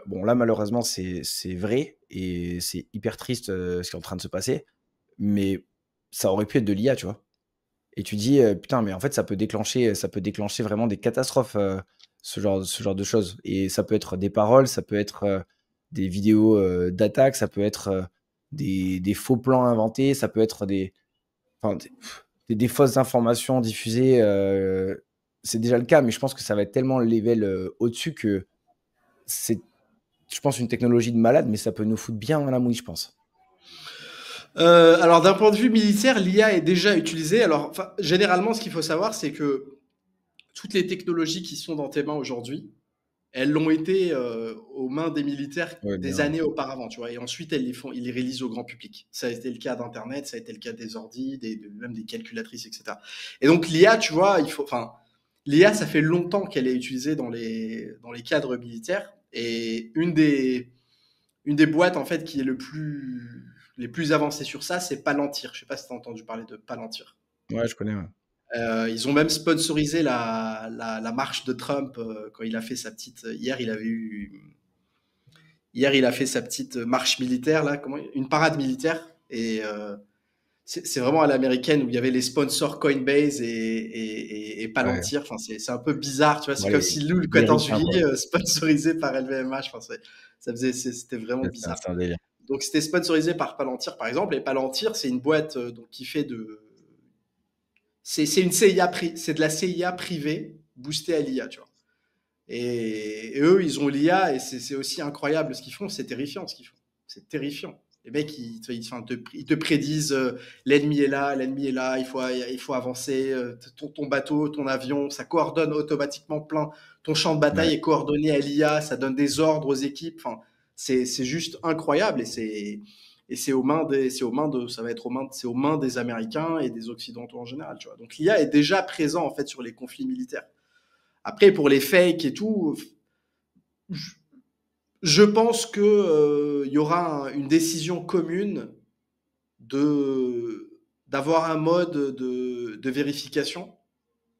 bon là malheureusement c'est vrai et c'est hyper triste, ce qui est en train de se passer, mais ça aurait pu être de l'IA, tu vois? Et tu dis, putain, mais en fait ça peut déclencher vraiment des catastrophes, ce genre de choses et ça peut être des paroles, ça peut être, des vidéos, d'attaques, ça peut être, des faux plans inventés, ça peut être enfin des fausses informations diffusées, c'est déjà le cas, mais je pense que ça va être tellement le level, au-dessus que c'est, je pense, une technologie de malade, mais ça peut nous foutre bien dans la mouise, je pense. Alors d'un point de vue militaire, l'IA est déjà utilisée. Alors généralement, ce qu'il faut savoir, c'est que toutes les technologies qui sont dans tes mains aujourd'hui, elles l'ont été aux mains des militaires Ouais, des bien. années auparavant, tu vois. Et ensuite, ils les réalisent au grand public. Ça a été le cas d'Internet, ça a été le cas des ordi, même des calculatrices, etc. Et donc l'IA, tu vois, l'IA, ça fait longtemps qu'elle est utilisée dans les cadres militaires. Et une des boîtes en fait qui est les plus avancées sur ça, c'est Palantir. Je sais pas si tu as entendu parler de Palantir. Ouais, je connais, ouais. Ils ont même sponsorisé la marche de Trump quand il a fait sa petite. Hier, il a fait sa petite marche militaire, là, une parade militaire. Et c'est vraiment à l'américaine où il y avait les sponsors Coinbase et Ouais. Palantir. Enfin, c'est un peu bizarre, tu vois. C'est Bon, comme si nous, le les 14 ricains, quoi. juillet, sponsorisé par LVMH. Enfin, c'était vraiment bizarre. C'est un délire. Donc, c'était sponsorisé par Palantir, par exemple. Et Palantir, c'est une boîte donc, qui fait c'est une CIA, c'est de la CIA privée boostée à l'IA, tu vois. Et eux, ils ont l'IA et c'est aussi incroyable ce qu'ils font. C'est terrifiant ce qu'ils font. C'est terrifiant. Les mecs, ils te prédisent l'ennemi est là, il faut avancer, ton bateau, ton avion, ça coordonne automatiquement plein. Ton champ de bataille Ouais. est coordonné à l'IA, ça donne des ordres aux équipes. Enfin, c'est juste incroyable et ça va être c'est aux mains des Américains et des Occidentaux en général. Tu vois. Donc l'IA est déjà présent en fait sur les conflits militaires. Après, pour les fakes et tout, je pense que il y aura une décision commune de d'avoir un mode de vérification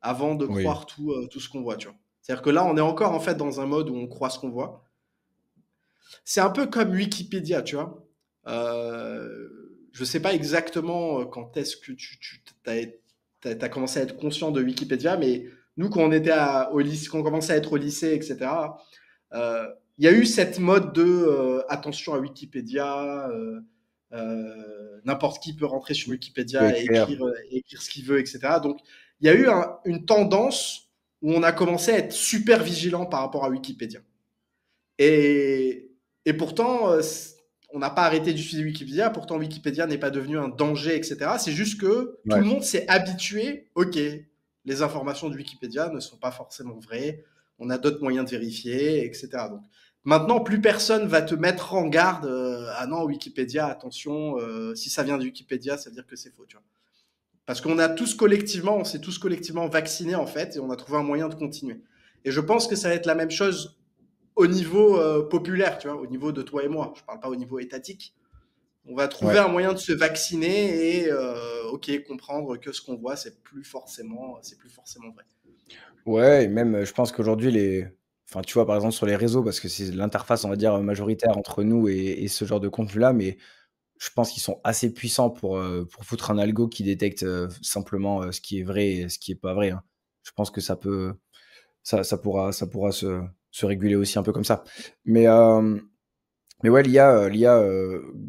avant de Oui. croire tout ce qu'on voit, tu vois. C'est-à-dire que là, on est encore en fait dans un mode où on croit ce qu'on voit. C'est un peu comme Wikipédia, tu vois. Je sais pas exactement quand est-ce que tu as commencé à être conscient de Wikipédia, mais nous, quand on était au lycée, quand on commençait à être au lycée, etc., il y a eu cette mode de attention à Wikipédia, n'importe qui peut rentrer sur Peut Wikipédia écrire. et écrire ce qu'il veut, etc. Donc, il y a eu une tendance où on a commencé à être super vigilant par rapport à Wikipédia. Et, et pourtant, on n'a pas arrêté d'utiliser Wikipédia, pourtant Wikipédia n'est pas devenu un danger, etc. C'est juste que tout Ouais. le monde s'est habitué, ok, les informations de Wikipédia ne sont pas forcément vraies, on a d'autres moyens de vérifier, etc. Donc maintenant, plus personne va te mettre en garde, ah non, Wikipédia, attention, si ça vient de Wikipédia, ça veut dire que c'est faux, tu vois. Parce on s'est tous collectivement vaccinés en fait, et on a trouvé un moyen de continuer. Et je pense que ça va être la même chose au niveau populaire, tu vois, au niveau de toi et moi. Je ne parle pas au niveau étatique. On va trouver Ouais. un moyen de se vacciner et ok comprendre que ce qu'on voit c'est plus forcément vrai. Ouais, et même, je pense qu'aujourd'hui enfin, tu vois, par exemple, sur les réseaux, parce que c'est l'interface, on va dire, majoritaire entre nous et ce genre de contenu-là, mais je pense qu'ils sont assez puissants pour foutre un algo qui détecte, simplement, ce qui est vrai et ce qui est pas vrai, hein. Je pense que ça pourra se réguler aussi un peu comme ça. Mais, ouais, l'IA,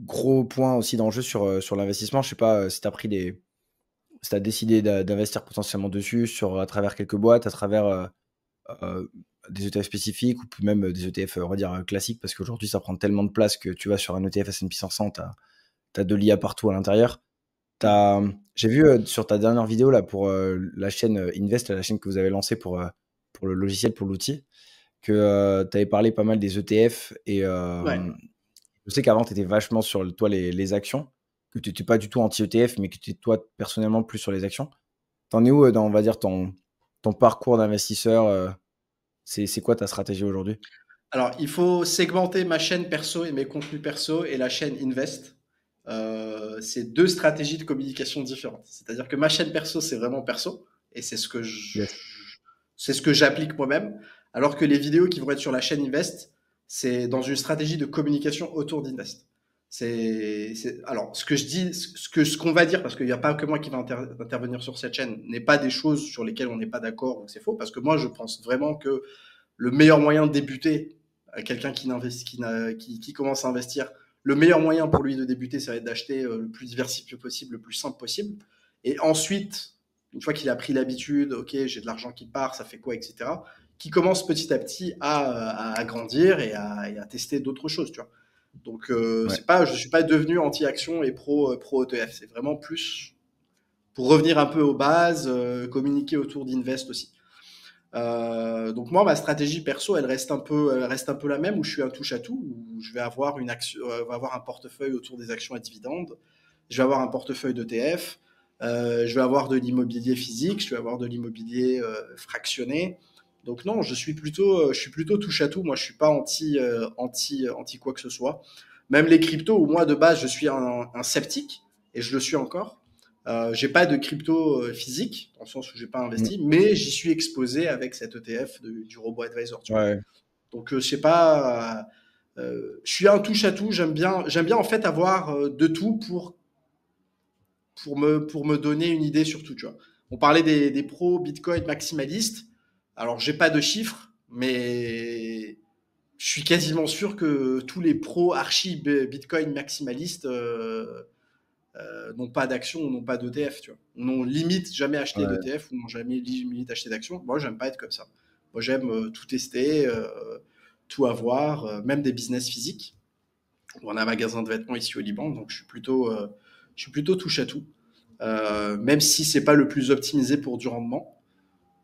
gros point aussi d'enjeu sur l'investissement. Je sais pas, si tu as décidé d'investir potentiellement dessus à travers quelques boîtes, à travers, des ETF spécifiques ou puis même des ETF, on va dire, classiques parce qu'aujourd'hui, ça prend tellement de place que tu vas sur un ETF S&P 500, tu as de l'IA partout à l'intérieur. J'ai vu, sur ta dernière vidéo là pour, la chaîne, Invest, la chaîne que vous avez lancée pour le logiciel, pour l'outil, que, tu avais parlé pas mal des ETF et Ouais. je sais qu'avant tu étais vachement sur toi les actions, que tu étais pas du tout anti-ETF, mais que tu étais toi personnellement plus sur les actions. Tu en es où, dans on va dire ton parcours d'investisseur, c'est quoi ta stratégie aujourd'hui? Alors, il faut segmenter ma chaîne perso et mes contenus perso et la chaîne Invest. C'est deux stratégies de communication différentes. C'est-à-dire que ma chaîne perso, c'est vraiment perso et Yes. c'est ce que j'applique moi-même. Alors que les vidéos qui vont être sur la chaîne Invest, c'est dans une stratégie de communication autour d'Invest. Alors, ce que je dis, ce qu'on va dire, parce qu'il n'y a pas que moi qui va intervenir sur cette chaîne, n'est pas des choses sur lesquelles on n'est pas d'accord ou c'est faux, parce que moi, je pense vraiment que le meilleur moyen de débuter, quelqu'un qui commence à investir, le meilleur moyen pour lui de débuter, ça va être d'acheter le plus diversifié possible, le plus simple possible. Et ensuite, une fois qu'il a pris l'habitude, ok, j'ai de l'argent qui part, ça fait quoi, etc., qui commence petit à petit à grandir et à tester d'autres choses, tu vois. Donc, Ouais. je ne suis pas devenu anti-action et pro ETF. C'est vraiment plus pour revenir un peu aux bases, communiquer autour d'Invest aussi. Donc moi, ma stratégie perso, elle reste un peu la même, où je suis un touche à tout, où je vais avoir avoir un portefeuille autour des actions à dividendes, je vais avoir un portefeuille d'ETF, je vais avoir de l'immobilier physique, je vais avoir de l'immobilier fractionné. Donc non, je suis plutôt touche à tout. Moi, je suis pas anti quoi que ce soit. Même les cryptos, où moi de base, je suis un sceptique et je le suis encore. J'ai pas de crypto physique, dans le sens où j'ai pas investi, mais j'y suis exposé avec cet ETF du Robo-Advisor, tu vois. Ouais. Donc, je sais pas, je suis un touche-à-tout, j'aime bien en fait avoir de tout pour me donner une idée sur tout, tu vois. On parlait des pros Bitcoin maximalistes. Alors, j'ai pas de chiffres, mais je suis quasiment sûr que tous les pros archi Bitcoin maximalistes n'ont pas d'action ou n'ont pas d'ETF, tu vois. N'ont limite jamais acheté Ouais. d'ETF ou n'ont jamais limite acheté d'action. Moi, j'aime pas être comme ça. Moi, j'aime tout tester, tout avoir, même des business physiques. On a un magasin de vêtements ici au Liban, donc je suis plutôt touche à tout. Même si c'est pas le plus optimisé pour du rendement,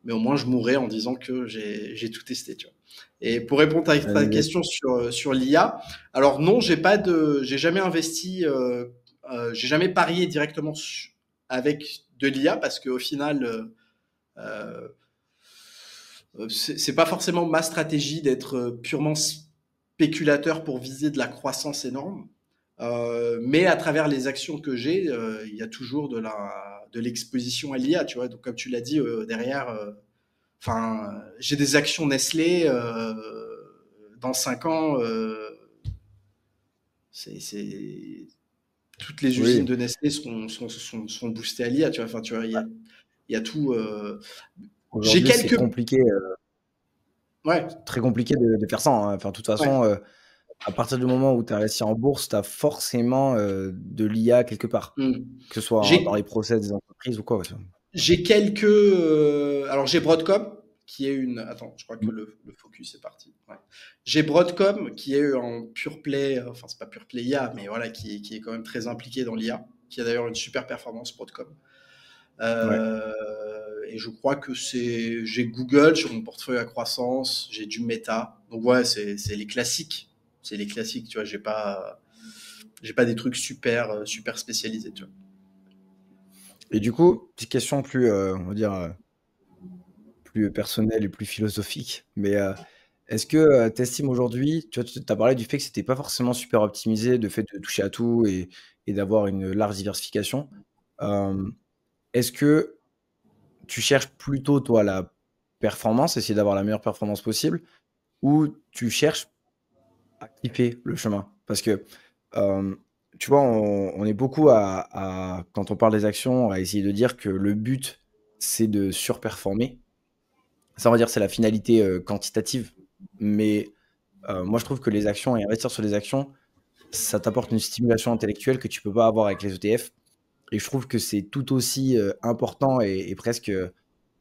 mais au moins je mourrai en disant que j'ai tout testé, tu vois. Et pour répondre à ta Yes. question sur l'IA, alors non, j'ai jamais investi, j'ai jamais parié directement avec de l'IA parce qu'au final, euh, c'est pas forcément ma stratégie d'être purement spéculateur pour viser de la croissance énorme. Mais à travers les actions que j'ai, il y a toujours de l'exposition à l'IA, tu vois. Donc, comme tu l'as dit, derrière, j'ai des actions Nestlé, dans 5 ans, c'est toutes les usines Oui. de Nestlé sont boostées à l'IA, tu vois. Enfin, tu vois, il y a tout. J'ai Aujourd'hui, c'est quelques. compliqué, Ouais. très compliqué de faire ça, hein. Enfin, de toute Ouais. façon, à partir du moment où tu as investi en bourse, tu as forcément de l'IA quelque part, Hmm. que ce soit dans J'ai les process des entreprises ou quoi. Ouais. J'ai quelques. Alors, j'ai Broadcom, qui est une. Attends, je crois que le focus est parti. Ouais. J'ai Broadcom, qui est en pure play. Enfin, c'est pas pure play IA, mais voilà, qui est quand même très impliqué dans l'IA, qui a d'ailleurs une super performance, Broadcom. Ouais. Et je crois que j'ai Google sur mon portefeuille à croissance, j'ai du Meta. Donc, ouais, c'est les classiques. C'est les classiques, tu vois. J'ai pas des trucs super spécialisés, tu vois. Et du coup, petite question plus, on va dire, plus personnelle et plus philosophique, mais est-ce que tu estimes aujourd'hui, tu vois, tu as parlé du fait que c'était pas forcément super optimisé, de fait de toucher à tout et d'avoir une large diversification. Euh, Est-ce que tu cherches plutôt, toi, la performance, essayer d'avoir la meilleure performance possible, ou tu cherches à kiffer le chemin? Parce que, euh, tu vois, on est beaucoup quand on parle des actions, à essayer de dire que le but, c'est de surperformer. Ça, on va dire, c'est la finalité quantitative. Mais moi, je trouve que les actions et investir sur les actions, ça t'apporte une stimulation intellectuelle que tu peux pas avoir avec les ETF. Et je trouve que c'est tout aussi important et presque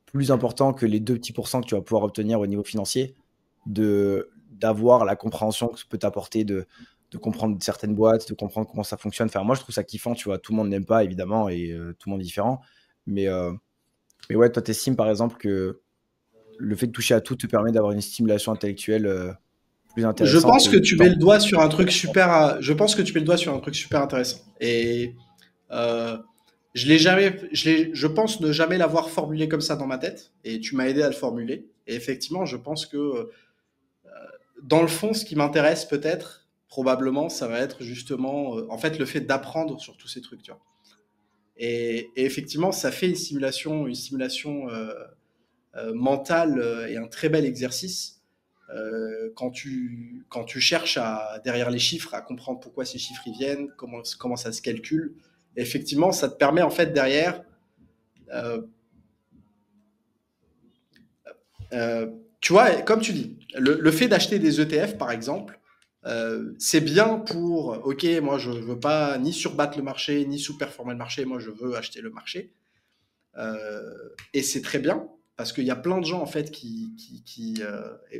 plus important que les 2 petits pourcents que tu vas pouvoir obtenir au niveau financier, d'avoir la compréhension que ça peut t'apporter, de comprendre certaines boîtes, de comprendre comment ça fonctionne. Enfin, moi, je trouve ça kiffant, tu vois. Tout le monde n'aime pas, évidemment, et tout le monde est différent. Mais, euh, mais ouais, toi, t'estimes, par exemple, que le fait de toucher à tout te permet d'avoir une stimulation intellectuelle plus Je intéressante pense que et tu mets tant. le doigt sur un truc super. Je pense que tu mets le doigt sur un truc super intéressant. Et euh, je pense ne jamais l'avoir formulé comme ça dans ma tête. Et tu m'as aidé à le formuler. Et effectivement, je pense que dans le fond, ce qui m'intéresse peut-être, probablement, ça va être justement, en fait, le fait d'apprendre sur tous ces trucs, tu vois. Et effectivement, ça fait une simulation mentale et un très bel exercice quand tu cherches derrière les chiffres à comprendre pourquoi ces chiffres y viennent, comment ça se calcule. Et effectivement, ça te permet en fait derrière, euh, tu vois, comme tu dis, le fait d'acheter des ETF par exemple, c'est bien pour, ok, moi je veux pas ni surbattre le marché, ni sous-performer le marché, moi je veux acheter le marché. Et c'est très bien parce qu'il y a plein de gens en fait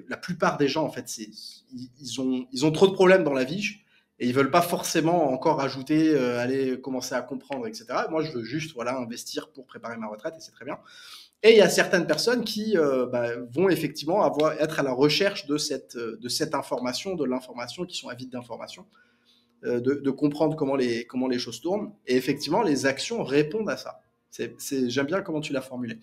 la plupart des gens en fait, ils ont trop de problèmes dans la vie et ils veulent pas forcément encore ajouter, aller commencer à comprendre, etc. Moi, je veux juste voilà investir pour préparer ma retraite et c'est très bien. Et il y a certaines personnes qui vont effectivement être à la recherche de cette information, de l'information, qui sont avides d'information, de comprendre comment les choses tournent. Et effectivement, les actions répondent à ça. J'aime bien comment tu l'as formulé.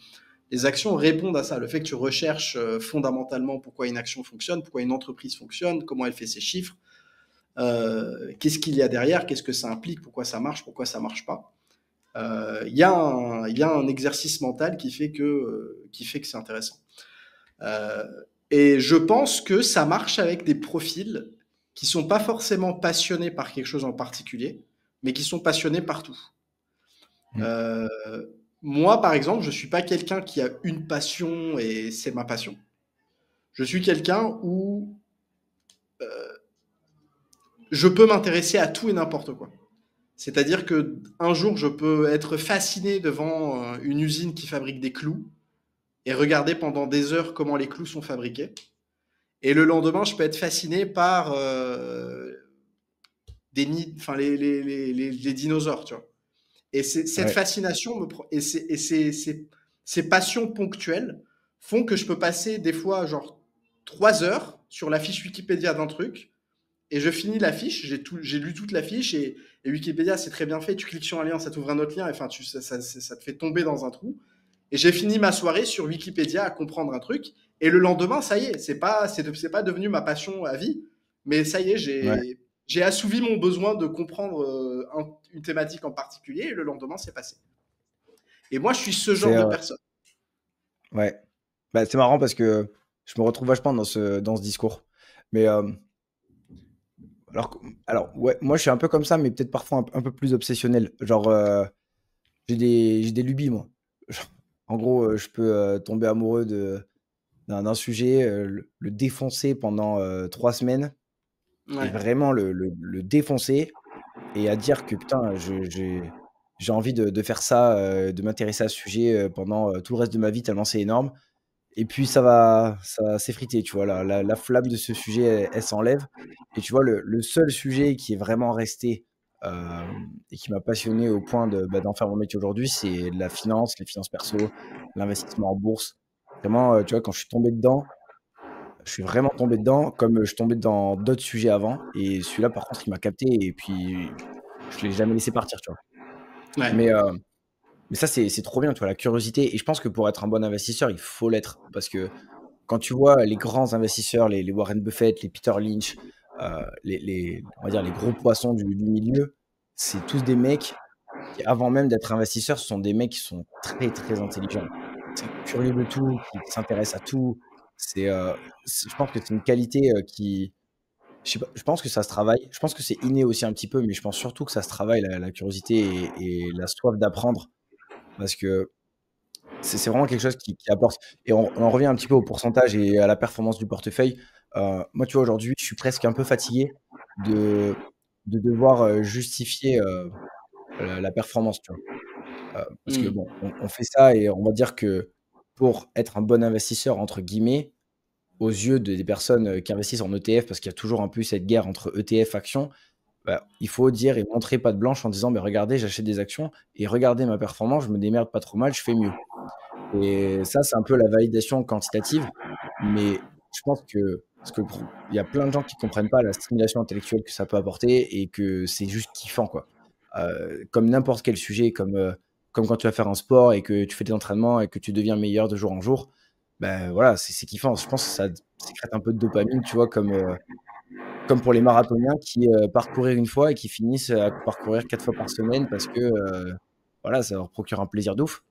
Les actions répondent à ça. Le fait que tu recherches fondamentalement pourquoi une action fonctionne, pourquoi une entreprise fonctionne, comment elle fait ses chiffres, qu'est-ce qu'il y a derrière, qu'est-ce que ça implique, pourquoi ça marche pas. Il y a un exercice mental qui fait que c'est intéressant. Euh, et je pense que ça marche avec des profils qui sont pas forcément passionnés par quelque chose en particulier, mais qui sont passionnés par tout. Mm. Euh, Moi, par exemple, je suis pas quelqu'un qui a une passion et c'est ma passion. Je suis quelqu'un où je peux m'intéresser à tout et n'importe quoi. C'est-à-dire que un jour, je peux être fasciné devant une usine qui fabrique des clous et regarder pendant des heures comment les clous sont fabriqués. Et le lendemain, je peux être fasciné par enfin, les dinosaures, tu vois. Et cette Ouais, fascination ces passions ponctuelles font que je peux passer des fois genre 3 heures sur la fiche Wikipédia d'un truc et je finis la fiche, j'ai lu toute la fiche et Wikipédia c'est très bien fait, tu cliques sur un lien, ça t'ouvre un autre lien, et, enfin ça te fait tomber dans un trou. Et j'ai fini ma soirée sur Wikipédia à comprendre un truc et le lendemain ça y est, c'est pas devenu ma passion à vie, mais ça y est, ouais. j'ai assouvi mon besoin de comprendre une thématique en particulier et le lendemain c'est passé. Et moi je suis ce C'est genre de personne. ouais. Bah, c'est marrant parce que je me retrouve vachement dans ce discours. Mais alors, alors, ouais, moi je suis un peu comme ça, mais peut-être parfois un peu plus obsessionnel. Genre, j'ai des lubies, moi. Genre, en gros, je peux tomber amoureux d'un sujet, le défoncer pendant 3 semaines et Ouais. vraiment le défoncer et à dire que putain, j'ai envie de faire ça, de m'intéresser à ce sujet pendant tout le reste de ma vie, tellement c'est énorme. Et puis ça va s'effriter, tu vois? La flamme de ce sujet, elle s'enlève et tu vois, le seul sujet qui est vraiment resté, et qui m'a passionné au point d'en faire mon métier aujourd'hui, c'est la finance, les finances perso, l'investissement en bourse. Vraiment, tu vois, quand je suis tombé dedans, je suis vraiment tombé dedans comme, je suis tombé dans d'autres sujets avant et celui-là, par contre, il m'a capté et puis je l'ai jamais laissé partir, tu vois? Ouais. Mais, mais ça, c'est trop bien, tu vois? La curiosité et je pense que pour être un bon investisseur, il faut l'être parce que quand tu vois les grands investisseurs, les Warren Buffett, les Peter Lynch, on va dire les gros poissons du milieu, c'est tous des mecs qui, avant même d'être investisseurs, ce sont des mecs qui sont très, très intelligents. C'est curieux de tout, qui s'intéressent à tout. C'est, je pense que c'est une qualité je sais pas, je pense que ça se travaille. Je pense que c'est inné aussi un petit peu, mais je pense surtout que ça se travaille, la curiosité et la soif d'apprendre parce que c'est vraiment quelque chose qui apporte et on en revient un petit peu au pourcentage et à la performance du portefeuille. Moi, tu vois, aujourd'hui, je suis presque un peu fatigué de devoir, justifier, la performance, tu vois? Parce que Mm. bon, on fait ça et on va dire que pour être un «bon investisseur» entre guillemets, aux yeux des personnes, qui investissent en ETF, parce qu'il y a toujours un peu cette guerre entre ETF, actions, bah, il faut dire et montrer patte blanche en disant: «Beh, regardez, j'achète des actions et regardez ma performance, je me démerde pas trop mal, je fais mieux». Et ça, c'est un peu la validation quantitative, mais je pense que parce que pour il y a plein de gens qui comprennent pas la stimulation intellectuelle que ça peut apporter et que c'est juste kiffant, quoi. Comme n'importe quel sujet, comme quand tu vas faire un sport et que tu fais des entraînements et que tu deviens meilleur de jour en jour, ben voilà, c'est kiffant. Je pense que ça sécrète un peu de dopamine, tu vois? Comme pour les marathoniens qui, partent courir une fois et qui finissent à parcourir 4 fois par semaine parce que, voilà, ça leur procure un plaisir de ouf.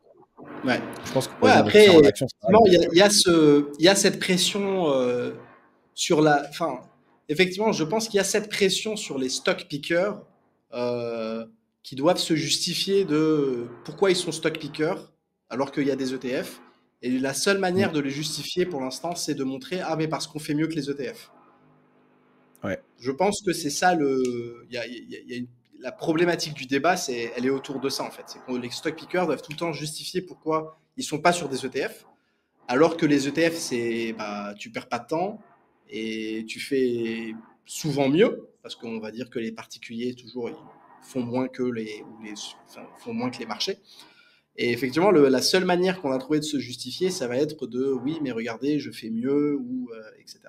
Ouais. Je pense que pour Ouais, les après, investisseurs en action, c'est pareil. effectivement, il y a cette pression sur la. Enfin, effectivement, je pense qu'il y a cette pression sur les stock pickers euh, qui doivent se justifier de pourquoi ils sont stock pickers alors qu'il y a des ETF. Et la seule Mmh. manière de les justifier pour l'instant, c'est de montrer ah, mais parce qu'on fait mieux que les ETF. Ouais, Je pense que c'est ça le. La problématique du débat, elle est autour de ça en fait. C'est que les stock pickers doivent tout le temps justifier pourquoi ils sont pas sur des ETF. Alors que les ETF, c'est bah, tu perds pas de temps et tu fais souvent mieux, parce qu'on va dire que les particuliers, toujours, ils font moins que enfin, font moins que les marchés. Et effectivement, la seule manière qu'on a trouvé de se justifier, ça va être de oui, mais regardez, je fais mieux, ou etc.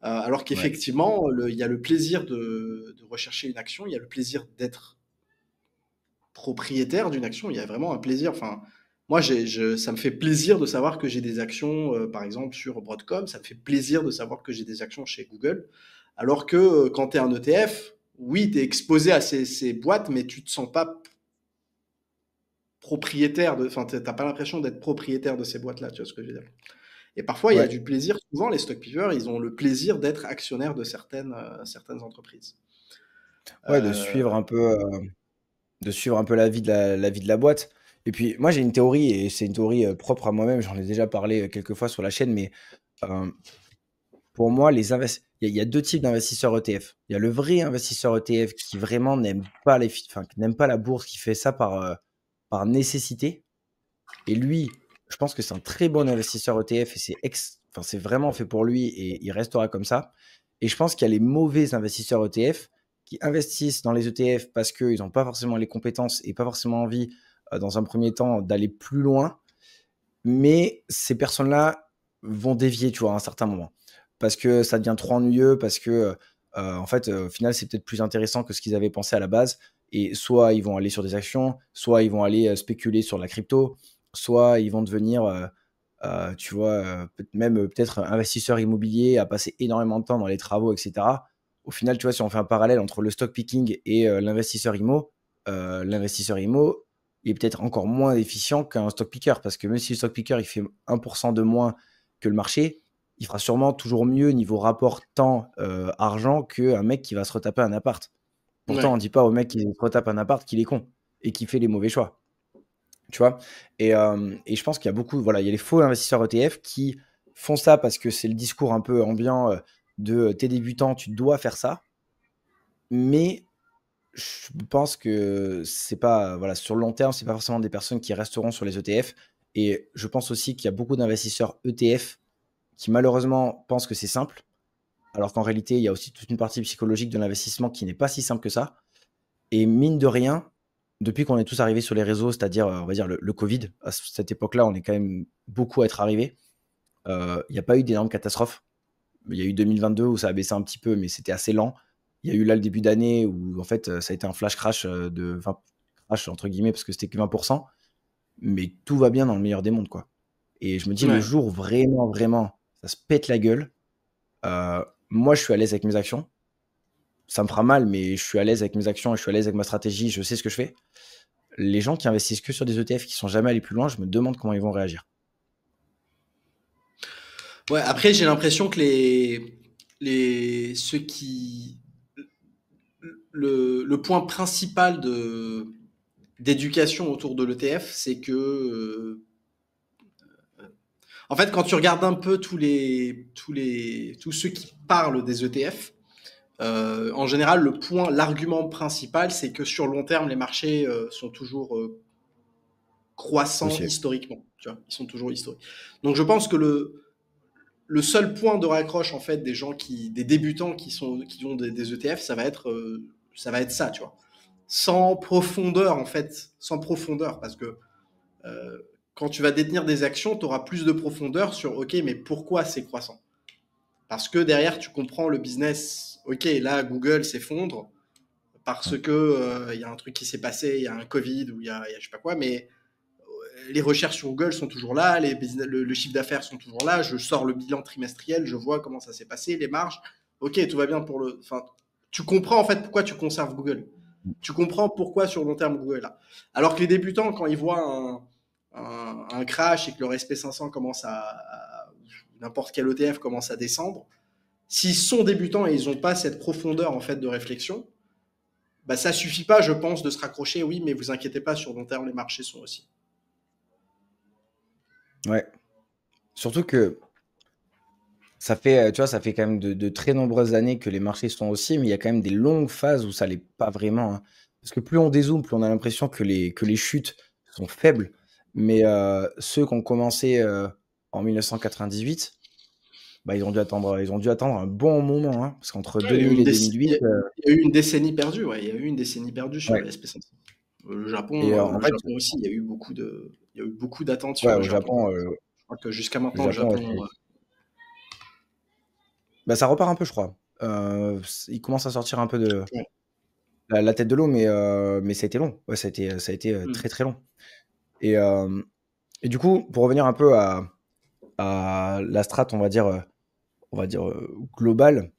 Alors ouais, qu'effectivement, il y a le plaisir de rechercher une action, il y a le plaisir d'être propriétaire d'une action, il y a vraiment un plaisir. Enfin, moi, ça me fait plaisir de savoir que j'ai des actions, par exemple, sur Broadcom. Ça me fait plaisir de savoir que j'ai des actions chez Google. Alors que quand tu es un ETF, oui, tu es exposé à ces boîtes, mais tu te sens pas. propriétaire enfin, t'as pas l'impression d'être propriétaire de ces boîtes-là, tu vois ce que je veux dire. Et parfois, il y a Ouais, du plaisir. Souvent, les stock pickers, ils ont le plaisir d'être actionnaires de certaines entreprises. ouais, Euh, de suivre un peu la vie de la boîte. Et puis, moi, j'ai une théorie, et c'est une théorie propre à moi-même. J'en ai déjà parlé quelques fois sur la chaîne, mais euh, pour moi, il y a deux types d'investisseurs ETF. Il y a le vrai investisseur ETF qui vraiment n'aime pas enfin, qui n'aime pas la bourse, qui fait ça par nécessité. Et lui, je pense que c'est un très bon investisseur ETF et enfin, c'est vraiment fait pour lui et il restera comme ça. Et je pense qu'il y a les mauvais investisseurs ETF qui investissent dans les ETF parce qu'ils n'ont pas forcément les compétences et pas forcément envie, dans un premier temps, d'aller plus loin. Mais ces personnes-là vont dévier, tu vois, à un certain moment. Parce que ça devient trop ennuyeux, parce que, en fait, au final, c'est peut-être plus intéressant que ce qu'ils avaient pensé à la base. Et soit ils vont aller sur des actions, soit ils vont aller spéculer sur la crypto, soit ils vont devenir, tu vois, même peut-être investisseurs immobiliers, à passer énormément de temps dans les travaux, etc. Au final, tu vois, si on fait un parallèle entre le stock picking et l'investisseur IMO, il est peut-être encore moins efficient qu'un stock picker parce que même si le stock picker il fait 1% de moins que le marché, il fera sûrement toujours mieux niveau rapport temps argent qu'un mec qui va se retaper un appart. Pourtant, on ouais. ne dit pas au mec qui se retape un appart qu'il est con et qu'il fait les mauvais choix. Tu vois et je pense qu'il y a beaucoup, voilà, il y a les faux investisseurs ETF qui font ça parce que c'est le discours un peu ambiant de t'es débutant, tu dois faire ça. Mais je pense que c'est pas, voilà, sur le long terme, c'est pas forcément des personnes qui resteront sur les ETF. Et je pense aussi qu'il y a beaucoup d'investisseurs ETF qui malheureusement pensent que c'est simple, alors qu'en réalité, il y a aussi toute une partie psychologique de l'investissement qui n'est pas si simple que ça. Et mine de rien, depuis qu'on est tous arrivés sur les réseaux, c'est-à-dire, on va dire, le Covid, à cette époque-là, on est quand même beaucoup à être arrivés. Il n'y a pas eu d'énormes catastrophes. Il y a eu 2022 où ça a baissé un petit peu, mais c'était assez lent. Il y a eu là le début d'année où en fait ça a été un flash crash de 20 crash entre guillemets parce que c'était que 20%, mais tout va bien dans le meilleur des mondes quoi. Et je me dis le Ouais. jour où vraiment vraiment ça se pète la gueule, moi je suis à l'aise avec mes actions. Ça me fera mal, mais je suis à l'aise avec mes actions et je suis à l'aise avec ma stratégie, je sais ce que je fais. Les gens qui investissent que sur des ETF qui sont jamais allés plus loin, je me demande comment ils vont réagir. Ouais, après, j'ai l'impression que ceux qui, le point principal d'éducation autour de l'ETF, c'est que, en fait, quand tu regardes un peu tous ceux qui parlent des ETF, en général, l'argument principal, c'est que sur long terme, les marchés sont toujours croissants Aussi. historiquement. Tu vois, ils sont toujours historiques. Donc, je pense que le seul point de raccroche en fait des débutants qui ont des ETF, ça va être ça, tu vois. Sans profondeur en fait, sans profondeur parce que euh, quand tu vas détenir des actions, tu auras plus de profondeur sur OK, mais pourquoi c'est croissant? Parce que derrière tu comprends le business. OK, là Google s'effondre parce que il y a un truc qui s'est passé, il y a un Covid ou il y a je sais pas quoi, mais les recherches sur Google sont toujours là, le chiffre d'affaires sont toujours là, je sors le bilan trimestriel, je vois comment ça s'est passé, les marges. Ok, tout va bien pour le. Enfin, tu comprends en fait pourquoi tu conserves Google. Tu comprends pourquoi sur le long terme Google est là. Alors que les débutants, quand ils voient un crash et que leur SP500 commence n'importe quel ETF commence à descendre, s'ils sont débutants et ils n'ont pas cette profondeur en fait de réflexion, bah ça suffit pas, je pense, de se raccrocher. Oui, mais vous inquiétez pas, sur le long terme, les marchés sont aussi. Ouais. Surtout que ça fait, tu vois, ça fait quand même de très nombreuses années que les marchés sont haussiers, mais il y a quand même des longues phases où ça l'est pas vraiment, hein. Parce que plus on dézoome, plus on a l'impression que les chutes sont faibles. Mais ceux qui ont commencé en 1998, bah, ils ont dû attendre un bon moment, hein, parce qu'entre Ouais, 2000 et 2008, il y a eu une décennie perdue, ouais, il y a eu une décennie perdue sur ouais. le SP500. Et Le en fait, Japon aussi, il y a eu beaucoup d'attentes ouais, sur le Japon. Je crois que jusqu'à Le maintenant, le Japon, ouais, Japon, bah, ça repart un peu, je crois. Il commence à sortir un peu de ouais. la tête de l'eau, mais ça a été long. Ouais, ça a été Mm. très très long. Et, euh, et du coup, pour revenir un peu à la strate, on va dire globale,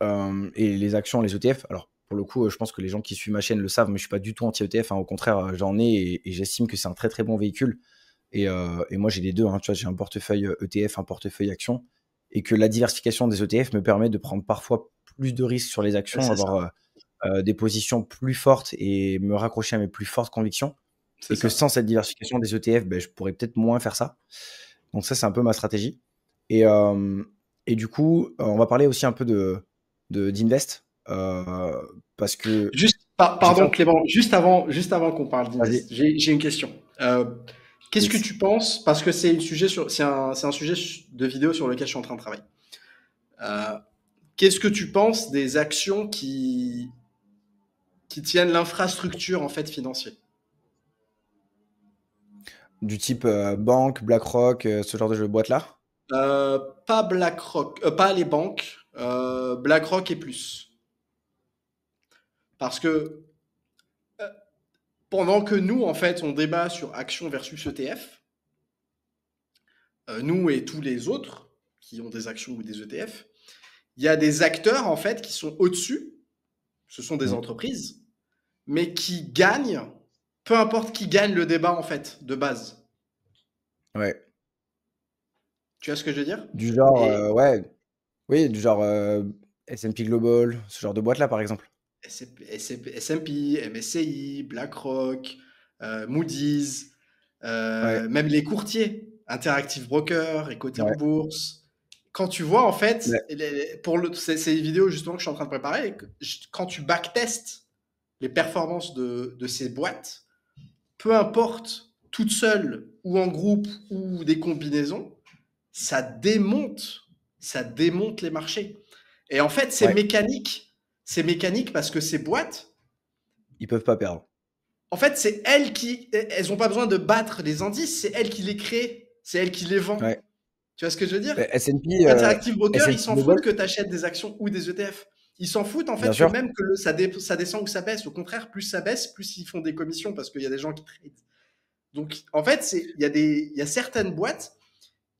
et les actions, les ETF. Alors, pour le coup, je pense que les gens qui suivent ma chaîne le savent, mais je suis pas du tout anti-ETF, hein. Au contraire, j'en ai et j'estime que c'est un très très bon véhicule. Et moi, j'ai les deux, hein. Tu vois, j'ai un portefeuille ETF, un portefeuille actions, et que la diversification des ETF me permet de prendre parfois plus de risques sur les actions, C'est ça. avoir des positions plus fortes et me raccrocher à mes plus fortes convictions. C'est Et que ça. sans cette diversification des ETF, ben, je pourrais peut-être moins faire ça. Donc ça, c'est un peu ma stratégie. Et, euh, et du coup, on va parler aussi un peu d'invest, parce que Juste, j'ai fait pardon Clément, juste avant qu'on parle Vas-y. d'Invest, j'ai une question. Qu'est-ce que Yes. tu penses, parce que c'est un sujet de vidéo sur lequel je suis en train de travailler. Euh, Qu'est-ce que tu penses des actions qui tiennent l'infrastructure en fait financière? Du type banque, BlackRock, ce genre de boîte-là. Pas BlackRock, pas les banques, BlackRock et plus. Parce que euh, pendant que nous, en fait, on débat sur actions versus ETF, nous et tous les autres qui ont des actions ou des ETF, il y a des acteurs, en fait, qui sont au-dessus, ce sont des Mm. entreprises, mais qui gagnent, peu importe qui gagne le débat, en fait, de base. Ouais. Tu vois ce que je veux dire? Du genre, Et ouais. Oui, du genre S&P Global, ce genre de boîte-là, par exemple. S&P, MSCI, BlackRock, Moody's, Ouais. même les courtiers, Interactive Brokers, et en Ouais. bourse. Quand tu vois, en fait, Ouais. c'est une vidéo justement que je suis en train de préparer, quand tu backtestes les performances de ces boîtes, peu importe toutes seules ou en groupe ou des combinaisons, ça démonte, ça démonte les marchés. Et en fait, Ouais. c'est mécanique parce que ces boîtes, Ils peuvent pas perdre. en fait, elles ont pas besoin de battre les indices, c'est elles qui les créent, c'est elles qui les vendent. Ouais. Tu vois ce que je veux dire? S&P, Interactive Broker, ils S&P s'en Global, foutent que tu achètes des actions ou des ETF. Ils s'en foutent en bien fait que sûr. même que ça descend ou ça baisse. Au contraire, plus ça baisse, plus ils font des commissions parce qu'il y a des gens qui tradent. Donc en fait, il y a certaines boîtes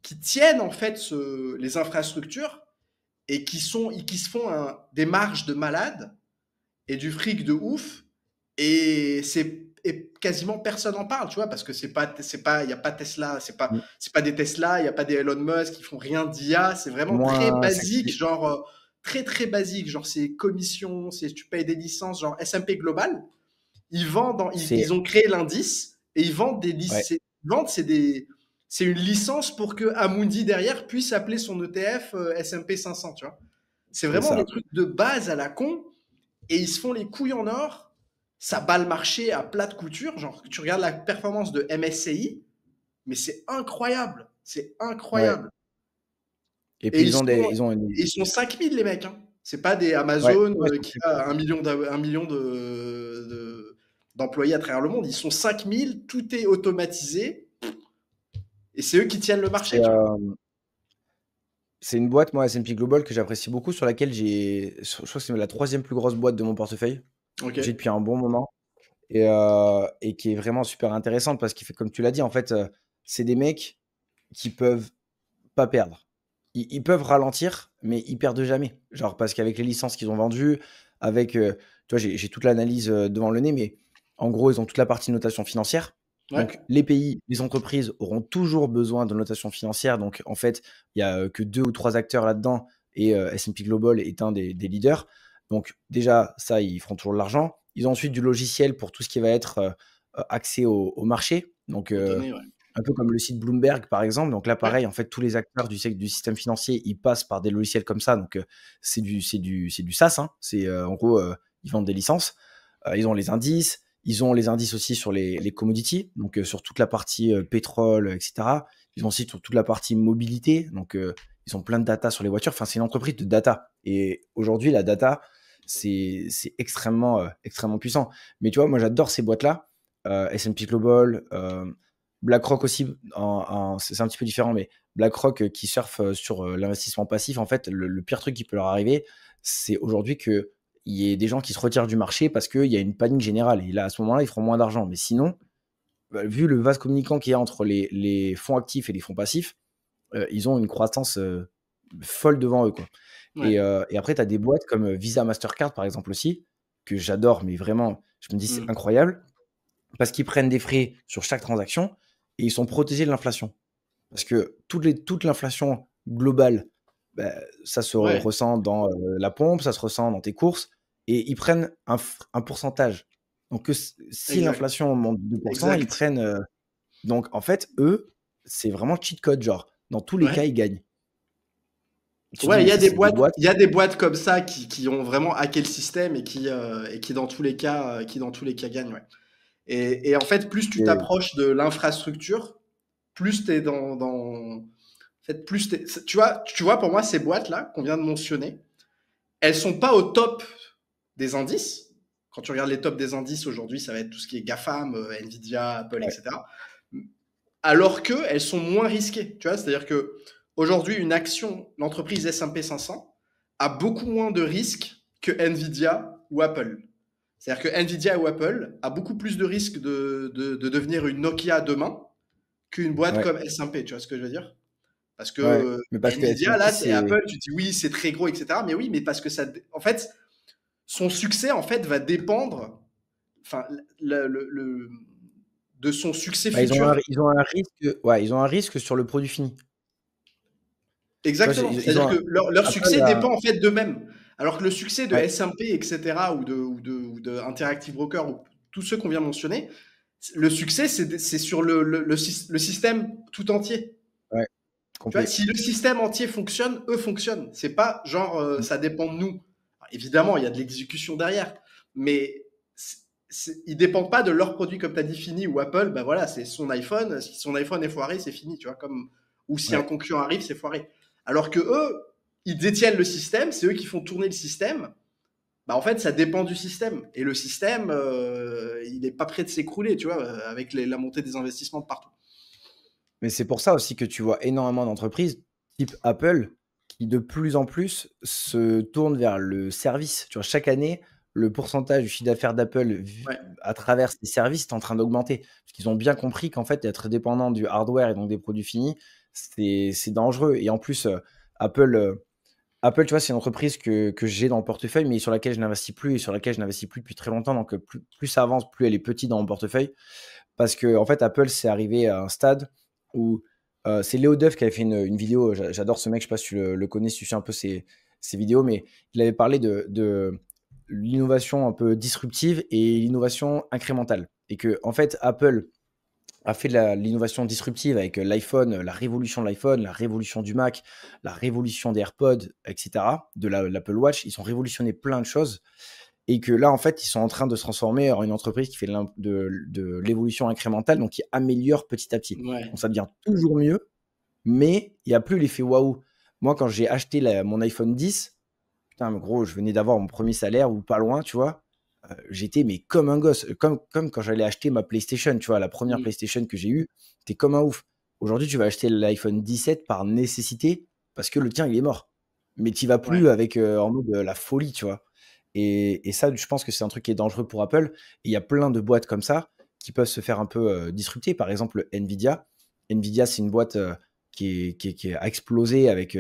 qui tiennent en fait les infrastructures et qui se font des marges de malade et du fric de ouf. Et quasiment personne en parle, tu vois, parce que il y a pas Tesla, Mm. c'est pas des Tesla, il y a pas des Elon Musk qui font rien d'IA, c'est C'est vraiment très moins basique, sexy. genre très très basique, genre c'est commission, c'est tu payes des licences, genre S&P Global, C'est ils ont créé l'indice et ils vendent des ouais, licences, vendent c'est une licence pour que Amundi derrière puisse appeler son ETF S&P 500, tu vois. C'est c'est vraiment des ça. trucs de base à la con et ils se font les couilles en or. Ça bat le marché à plat de couture. Genre, tu regardes la performance de MSCI, mais c'est incroyable. C'est Ouais. incroyable. Et Et puis ils ont ils sont 5000 les mecs. Hein. C'est pas des ouais, Amazon ouais, ils sont qui très a cool. un million d'employés à travers le monde. Ils sont 5000, tout est automatisé et c'est eux qui tiennent le C'est marché, tu vois. c'est une boîte, moi, S&P Global, que j'apprécie beaucoup, sur laquelle je crois que c'est la troisième plus grosse boîte de mon portefeuille. Ok. J'ai depuis un bon moment. Et qui est vraiment super intéressante parce qu'il fait, comme tu l'as dit, en fait, c'est des mecs qui peuvent pas perdre. Ils peuvent ralentir, mais ils perdent jamais. Genre, parce qu'avec les licences qu'ils ont vendues, avec, tu vois, j'ai toute l'analyse devant le nez, mais en gros, ils ont toute la partie notation financière. Ouais. Donc, les pays, les entreprises auront toujours besoin de notation financière. Donc, en fait, il y a que 2 ou 3 acteurs là-dedans et S&P Global est un des leaders. Donc, déjà, ça, ils feront toujours de l'argent. Ils ont ensuite du logiciel pour tout ce qui va être accès au marché. Donc, Aux données, ouais. un peu comme le site Bloomberg, par exemple. Donc là, Ouais. pareil, en fait, tous les acteurs du système financier, ils passent par des logiciels comme ça. Donc, c'est du SaaS, hein. C'est, en gros, ils vendent des licences. Ils ont les indices. Ils ont les indices aussi sur les commodities, donc sur toute la partie pétrole, etc. Ils ont aussi sur toute la partie mobilité. Donc, ils ont plein de data sur les voitures. Enfin, c'est une entreprise de data. Et aujourd'hui, la data, c'est extrêmement, extrêmement puissant. Mais tu vois, moi, j'adore ces boîtes-là. S&P Global, BlackRock aussi, c'est un petit peu différent, mais BlackRock qui surfe sur l'investissement passif, en fait, le pire truc qui peut leur arriver, c'est aujourd'hui qu'il y ait des gens qui se retirent du marché parce qu'il y a une panique générale. Et là, à ce moment-là, ils feront moins d'argent. Mais sinon, bah, vu le vase communicant qu'il y a entre les fonds actifs et les fonds passifs, ils ont une croissance folle devant eux, quoi. Ouais. Et après, tu as des boîtes comme Visa, Mastercard, par exemple, aussi, que j'adore, mais vraiment, je me dis c'est incroyable, parce qu'ils prennent des frais sur chaque transaction et ils sont protégés de l'inflation. Parce que toute l'inflation globale, bah, ça se Ouais, ressent dans la pompe, ça se ressent dans tes courses, et ils prennent un pourcentage. Donc si exact. l'inflation monte de 2%, ils Exact. prennent. Donc en fait, eux, c'est vraiment cheat code, genre, dans tous les cas, Ouais. ils gagnent. Et tu dis, Ouais, mais ça, c'est des boîtes. il y a des boîtes comme ça qui ont vraiment hacké le système et qui dans tous les cas, gagnent. Ouais. Et en fait, plus tu Et- t'approches de l'infrastructure, plus tu es en fait, tu vois, pour moi, ces boîtes-là qu'on vient de mentionner, elles sont pas au top des indices. Quand tu regardes les tops des indices aujourd'hui, ça va être tout ce qui est GAFAM, Nvidia, Apple, ouais, etc. Alors qu'elles sont moins risquées. Tu vois, c'est-à-dire que aujourd'hui, une action, l'entreprise S&P 500 a beaucoup moins de risques que Nvidia ou Apple. C'est-à-dire que Nvidia ou Apple a beaucoup plus de risques de devenir une Nokia demain qu'une boîte ouais, comme S&P. Tu vois ce que je veux dire? Parce que ouais. Mais parce que Nvidia, S&P, là, c'est c'est. Apple, tu dis oui, c'est très gros, etc. Mais oui, mais parce que ça, en fait, son succès, en fait, va dépendre, enfin, de son succès Bah, futur. ils ont un risque, ouais, ils ont un risque sur le produit fini. Tu vois, Exactement. ils C'est-à-dire ont que leur Apple succès a- dépend en fait d'eux-mêmes. Alors que le succès de ouais, S&P, etc., ou de Interactive Broker, ou tous ceux qu'on vient de mentionner, le succès, c'est sur le système tout entier. ouais, Tu vois, complet. si le système entier fonctionne, eux fonctionnent. C'est pas genre ça dépend de nous. Alors, évidemment, il y a de l'exécution derrière, mais ils dépendent pas de leur produit comme tu as dit fini ou Apple. Ben voilà, c'est son iPhone. Si son iPhone est foiré, c'est fini. Tu vois, comme ou si un Ouais. concurrent arrive, c'est foiré. Alors que eux, ils détiennent le système. C'est eux qui font tourner le système. Bah en fait, ça dépend du système. Et le système, il n'est pas prêt de s'écrouler, tu vois, avec la montée des investissements de partout. Mais c'est pour ça aussi que tu vois énormément d'entreprises, type Apple, qui de plus en plus se tournent vers le service. Tu vois, chaque année, le pourcentage du chiffre d'affaires d'Apple Ouais, à travers ces services est en train d'augmenter. Parce qu'ils ont bien compris qu'en fait, être dépendant du hardware et donc des produits finis, c'est dangereux. Et en plus, Apple, Apple, tu vois, c'est une entreprise que j'ai dans le portefeuille, mais sur laquelle je n'investis plus et sur laquelle je n'investis plus depuis très longtemps. Donc, plus ça avance, plus elle est petite dans mon portefeuille. Parce que, en fait, Apple, c'est arrivé à un stade où c'est Léo Duff qui avait fait une vidéo. J'adore ce mec, je sais pas si tu le connais, si tu suis un peu ses vidéos, mais il avait parlé de l'innovation un peu disruptive et l'innovation incrémentale. Et que, en fait, Apple a fait de l'innovation disruptive avec l'iPhone, la révolution de l'iPhone, la révolution du Mac, la révolution des AirPods, etc., de l'Apple Watch. Ils ont révolutionné plein de choses et que là, en fait, ils sont en train de se transformer en une entreprise qui fait de l'évolution incrémentale, donc qui améliore petit à petit. ouais, Donc ça devient toujours mieux, mais il n'y a plus l'effet waouh. Moi, quand j'ai acheté mon iPhone 10, putain, mais gros, je venais d'avoir mon premier salaire ou pas loin, tu vois. J'étais mais comme un gosse, comme quand j'allais acheter ma PlayStation, tu vois, la première mm, PlayStation que j'ai eue, t'es comme un ouf. Aujourd'hui, tu vas acheter l'iPhone 17 par nécessité parce que le tien, il est mort. Mais tu vas ouais, plus avec en mode la folie, tu vois. Et ça, je pense que c'est un truc qui est dangereux pour Apple. Et il y a plein de boîtes comme ça qui peuvent se faire un peu disrupter. Par exemple, Nvidia. Nvidia, c'est une boîte qui a explosé avec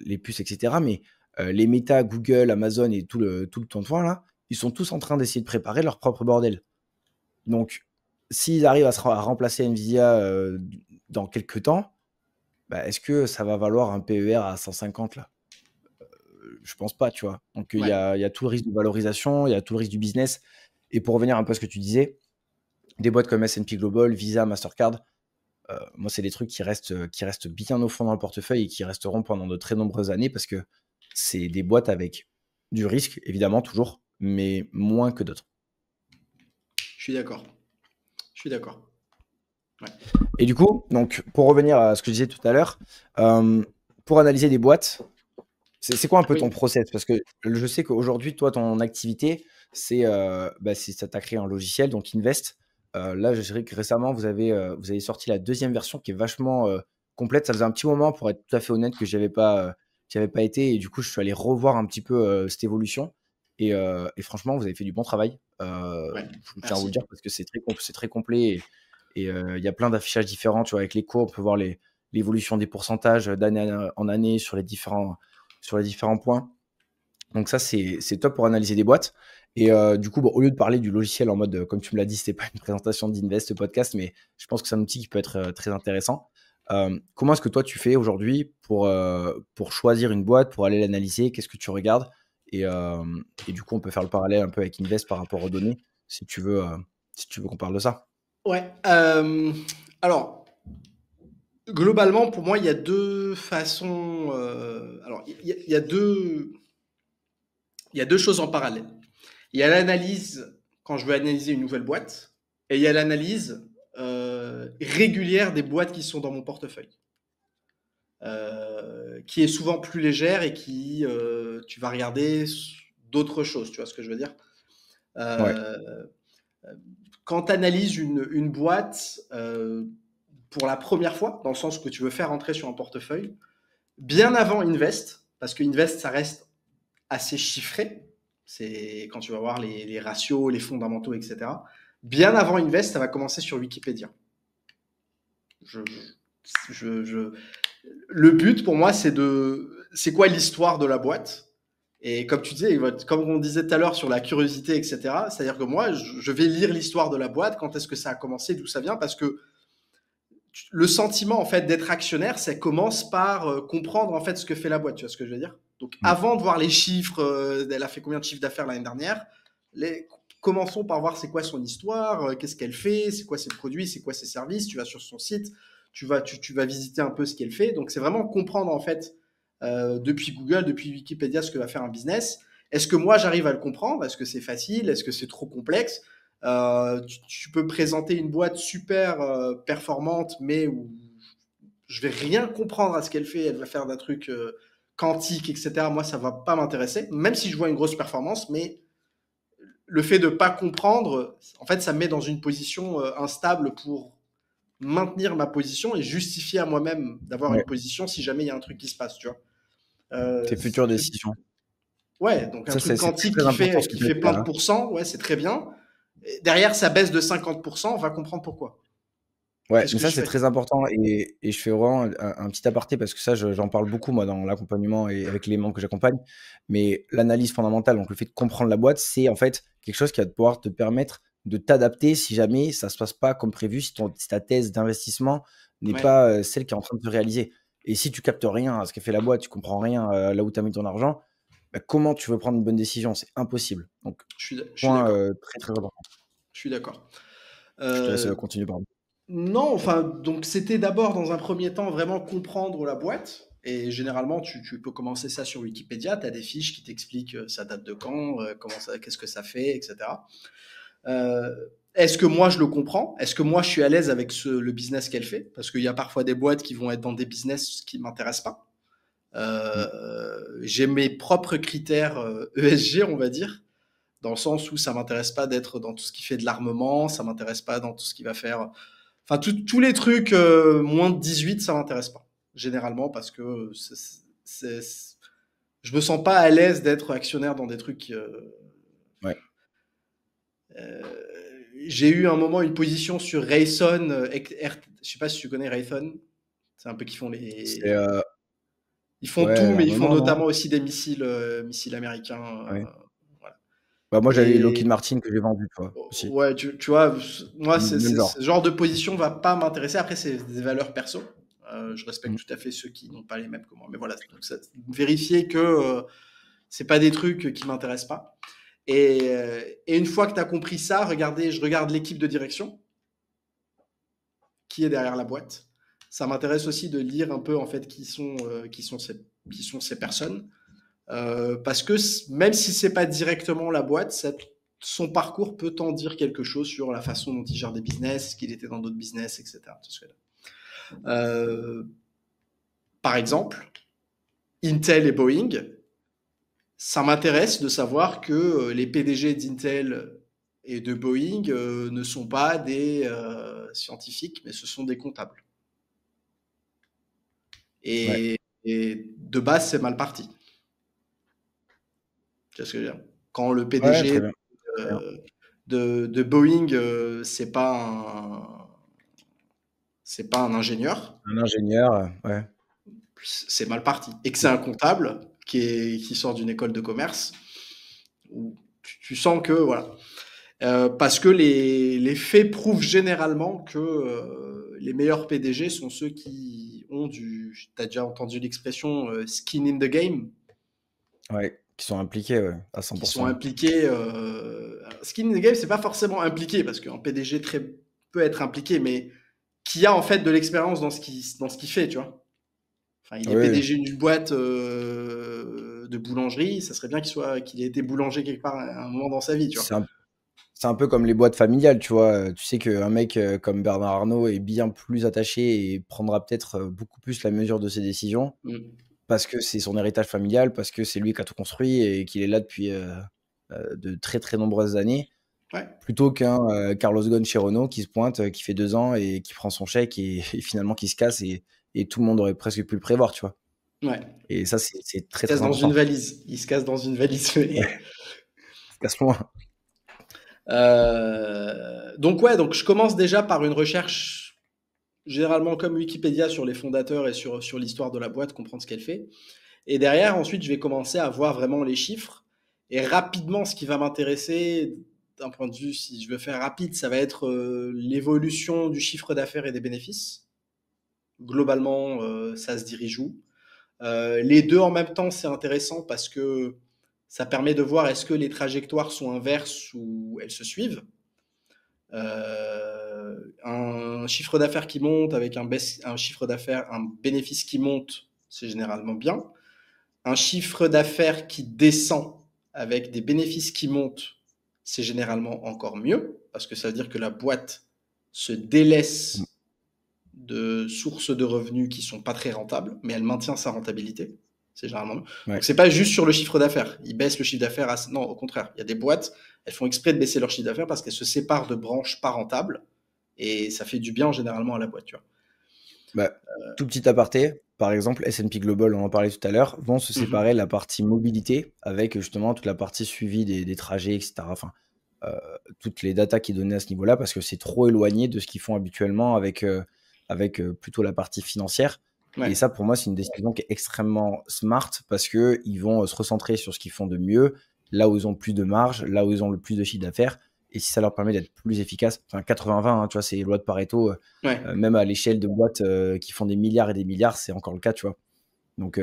les puces, etc. Mais les Meta, Google, Amazon et tout le tonton là, ils sont tous en train d'essayer de préparer leur propre bordel. Donc, s'ils arrivent à remplacer Nvidia dans quelques temps, bah, est-ce que ça va valoir un PER à 150 là? Je pense pas, tu vois. Donc, ouais. il y a tout le risque de valorisation, il y a tout le risque du business. Et pour revenir un peu à ce que tu disais, des boîtes comme S&P Global, Visa, Mastercard, moi, c'est des trucs qui restent bien au fond dans le portefeuille et qui resteront pendant de très nombreuses années parce que c'est des boîtes avec du risque, évidemment, toujours, mais moins que d'autres. Je suis d'accord. Je suis d'accord. Ouais. Et du coup, donc, pour revenir à ce que je disais tout à l'heure, pour analyser des boîtes, c'est quoi un peu ton Oui. process? Parce que je sais qu'aujourd'hui, toi, ton activité, ça t'a créé un logiciel, donc Invest. Là, je dirais que récemment, vous avez sorti la deuxième version qui est vachement complète. Ça faisait un petit moment, pour être tout à fait honnête, que j'avais pas été. Et du coup, je suis allé revoir un petit peu cette évolution. Et franchement, vous avez fait du bon travail. Ouais, Je tiens à vous le merci. dire parce que c'est très complet. Et il y a plein d'affichages différents. Tu vois, avec les cours, on peut voir l'évolution des pourcentages d'année en année sur les différents points. Donc ça, c'est top pour analyser des boîtes. Et du coup, bon, au lieu de parler du logiciel en mode, comme tu me l'as dit, c'était pas une présentation d'Invest podcast, mais je pense que c'est un outil qui peut être très intéressant. Comment est-ce que toi tu fais aujourd'hui pour choisir une boîte, pour aller l'analyser? Qu'est-ce que tu regardes? Et du coup, on peut faire le parallèle un peu avec Invest par rapport aux données, si tu veux, qu'on parle de ça. Ouais. Alors, globalement, pour moi, il y a deux façons. Alors, il y a deux choses en parallèle. Il y a l'analyse quand je veux analyser une nouvelle boîte, et il y a l'analyse régulière des boîtes qui sont dans mon portefeuille, qui est souvent plus légère et qui tu vas regarder d'autres choses. Tu vois ce que je veux dire? Ouais, euh, Quand tu analyses une boîte pour la première fois, dans le sens que tu veux faire entrer sur un portefeuille, bien avant Invest, parce que Invest, ça reste assez chiffré, c'est quand tu vas voir les ratios, les fondamentaux, etc. Bien avant Invest, ça va commencer sur Wikipédia. Je, je, le but pour moi, c'est quoi l'histoire de la boîte. Et comme tu disais, comme on disait tout à l'heure sur la curiosité, etc., c'est-à-dire que moi, je vais lire l'histoire de la boîte, quand est-ce que ça a commencé, d'où ça vient, parce que le sentiment en fait d'être actionnaire, ça commence par comprendre en fait ce que fait la boîte. Tu vois ce que je veux dire? Donc, mm, avant de voir les chiffres, elle a fait combien de chiffres d'affaires l'année dernière, commençons par voir c'est quoi son histoire, qu'est-ce qu'elle fait, c'est quoi ses produits, c'est quoi ses services. Tu vas sur son site, tu vas visiter un peu ce qu'elle fait. Donc, c'est vraiment comprendre en fait depuis Google, depuis Wikipédia, ce que va faire un business. Est-ce que moi j'arrive à le comprendre? Est-ce que c'est facile? Est-ce que c'est trop complexe? Tu peux présenter une boîte super performante, mais où je vais rien comprendre à ce qu'elle fait. Elle va faire d'un truc quantique, etc. Moi, ça va pas m'intéresser, même si je vois une grosse performance. Mais le fait de pas comprendre, en fait, ça me met dans une position instable pour maintenir ma position et justifier à moi-même d'avoir ouais. une position si jamais il y a un truc qui se passe, tu vois. Tes C'est un futures truc. décisions. Ouais, donc un Ça, truc c'est quantique très important ce que qui tu as fait dit plein là, de hein. pourcents, ouais, c'est très bien. Et derrière, ça baisse de 50%, on va comprendre pourquoi. Ouais, Qu'est-ce mais que ça, je c'est fais? très important et je fais vraiment un petit aparté parce que ça, j'en parle beaucoup, moi, dans l'accompagnement et avec les membres que j'accompagne. Mais l'analyse fondamentale, donc le fait de comprendre la boîte, c'est en fait quelque chose qui va pouvoir te permettre de t'adapter si jamais ça se passe pas comme prévu, si ta thèse d'investissement n'est Ouais, pas celle qui est en train de se réaliser. Et si tu captes rien à ce qu'a fait la boîte, tu comprends rien là où tu as mis ton argent, bah, comment tu veux prendre une bonne décision? C'est impossible. Donc, je suis point d'accord. très très important. Je suis d'accord. Je te laisse Euh, continuer, pardon. non, enfin, donc c'était d'abord dans un premier temps vraiment comprendre la boîte. Et généralement, tu peux commencer ça sur Wikipédia. Tu as des fiches qui t'expliquent ça date de quand, qu'est-ce que ça fait, etc. Euh, Est-ce que moi je le comprends? Est-ce que moi je suis à l'aise avec le business qu'elle fait? Parce qu'il y a parfois des boîtes qui vont être dans des business qui ne m'intéressent pas. Mm. J'ai mes propres critères ESG, on va dire, dans le sens où ça m'intéresse pas d'être dans tout ce qui fait de l'armement, ça m'intéresse pas dans tout ce qui va faire, enfin tous les trucs moins de 18, ça m'intéresse pas généralement parce que je me sens pas à l'aise d'être actionnaire dans des trucs. Ouais. Euh, j'ai eu un moment une position sur Raytheon, je sais pas si tu connais Raytheon, c'est un peu qui font C'est ils font ouais, tout, mais ils font l'armement, non? notamment aussi des missiles américains. Ouais. Voilà. Bah, moi, j'avais Lockheed Et Martin que j'ai vendu, tu vois, aussi. ouais, tu vois, moi, Même genre. ce genre de position va pas m'intéresser. Après, c'est des valeurs perso. Je Mmh. respecte tout à fait ceux qui n'ont pas les mêmes que moi. Mais voilà, donc vérifier que c'est pas des trucs qui m'intéressent pas. Et une fois que tu as compris ça, je regarde l'équipe de direction qui est derrière la boîte. Ça m'intéresse aussi de lire un peu en fait qui sont ces personnes. Parce que même si c'est pas directement la boîte, son parcours peut en dire quelque chose sur la façon dont il gère des business, qu'il était dans d'autres business, etc. Euh, Par exemple, Intel et Boeing, ça m'intéresse de savoir que les PDG d'Intel et de Boeing ne sont pas des scientifiques, mais ce sont des comptables. Ouais. Et de base, c'est mal parti. Tu vois ce que je veux dire? Quand le Ouais, très PDG bien, très bien. euh, de Boeing, c'est pas un ingénieur, Un ingénieur, ouais. c'est mal parti. Et que c'est Mmh. un comptable qui sort d'une école de commerce, tu sens que voilà. Parce que les faits prouvent généralement que les meilleurs PDG sont ceux qui ont t'as déjà entendu l'expression skin in the game, Ouais, qui sont impliqués ouais, à qui sont 100%. impliqués. Skin in the game, c'est pas forcément impliqué, parce qu'un PDG peut être impliqué, mais qui a en fait de l'expérience dans ce qu'il fait, tu vois. Enfin, il est Oui, oui. PDG d'une boîte de boulangerie, ça serait bien qu'il ait été boulanger quelque part à un moment dans sa vie, tu vois. C'est un, c'est un peu comme les boîtes familiales, tu vois. Tu sais qu'un mec comme Bernard Arnault est bien plus attaché et prendra peut-être beaucoup plus la mesure de ses décisions Mm. parce que c'est son héritage familial, parce que c'est lui qui a tout construit et qu'il est là depuis de très très nombreuses années, Ouais. plutôt qu'un Carlos Ghosn chez Renault qui se pointe, qui fait 2 ans et qui prend son chèque et finalement qui se casse et tout le monde aurait presque pu le prévoir, tu vois. Ouais. Et ça, c'est Il se très casse très dans une important. valise. Il se casse dans une valise. Ouais, à ce point. Donc ouais, donc je commence déjà par une recherche généralement comme Wikipédia sur les fondateurs et sur l'histoire de la boîte, comprendre ce qu'elle fait. Et derrière, ensuite, je vais commencer à voir vraiment les chiffres. Et rapidement, ce qui va m'intéresser, d'un point de vue, si je veux faire rapide, ça va être l'évolution du chiffre d'affaires et des bénéfices. Globalement, ça se dirige où? Les deux en même temps, c'est intéressant parce que ça permet de voir est-ce que les trajectoires sont inverses ou elles se suivent. Un chiffre d'affaires qui monte avec un chiffre d'affaires, un bénéfice qui monte, c'est généralement bien. Un chiffre d'affaires qui descend avec des bénéfices qui montent, c'est généralement encore mieux parce que ça veut dire que la boîte se délaisse de sources de revenus qui sont pas très rentables, mais elle maintient sa rentabilité. C'est généralement. Donc Ouais. c'est pas juste sur le chiffre d'affaires. Ils baissent le chiffre d'affaires. Non, au contraire. Il y a des boîtes, elles font exprès de baisser leur chiffre d'affaires parce qu'elles se séparent de branches pas rentables et ça fait du bien généralement à la boîte. Tu vois. Bah, tout petit aparté, par exemple, S&P Global, on en parlait tout à l'heure, vont se Mhm. séparer la partie mobilité avec justement toute la partie suivi des trajets, etc. Enfin, euh, toutes les datas qui donnaient à ce niveau-là, parce que c'est trop éloigné de ce qu'ils font habituellement avec plutôt la partie financière. Et Ouais. ça, pour moi, c'est une décision qui est extrêmement smart parce que ils vont se recentrer sur ce qu'ils font de mieux, là où ils ont le plus de marge, là où ils ont le plus de chiffre d'affaires. Et si ça leur permet d'être plus efficaces, enfin 80-20, hein, tu vois, c'est loi de Pareto. Ouais. Même à l'échelle de boîtes qui font des milliards et des milliards, c'est encore le cas, tu vois. Donc,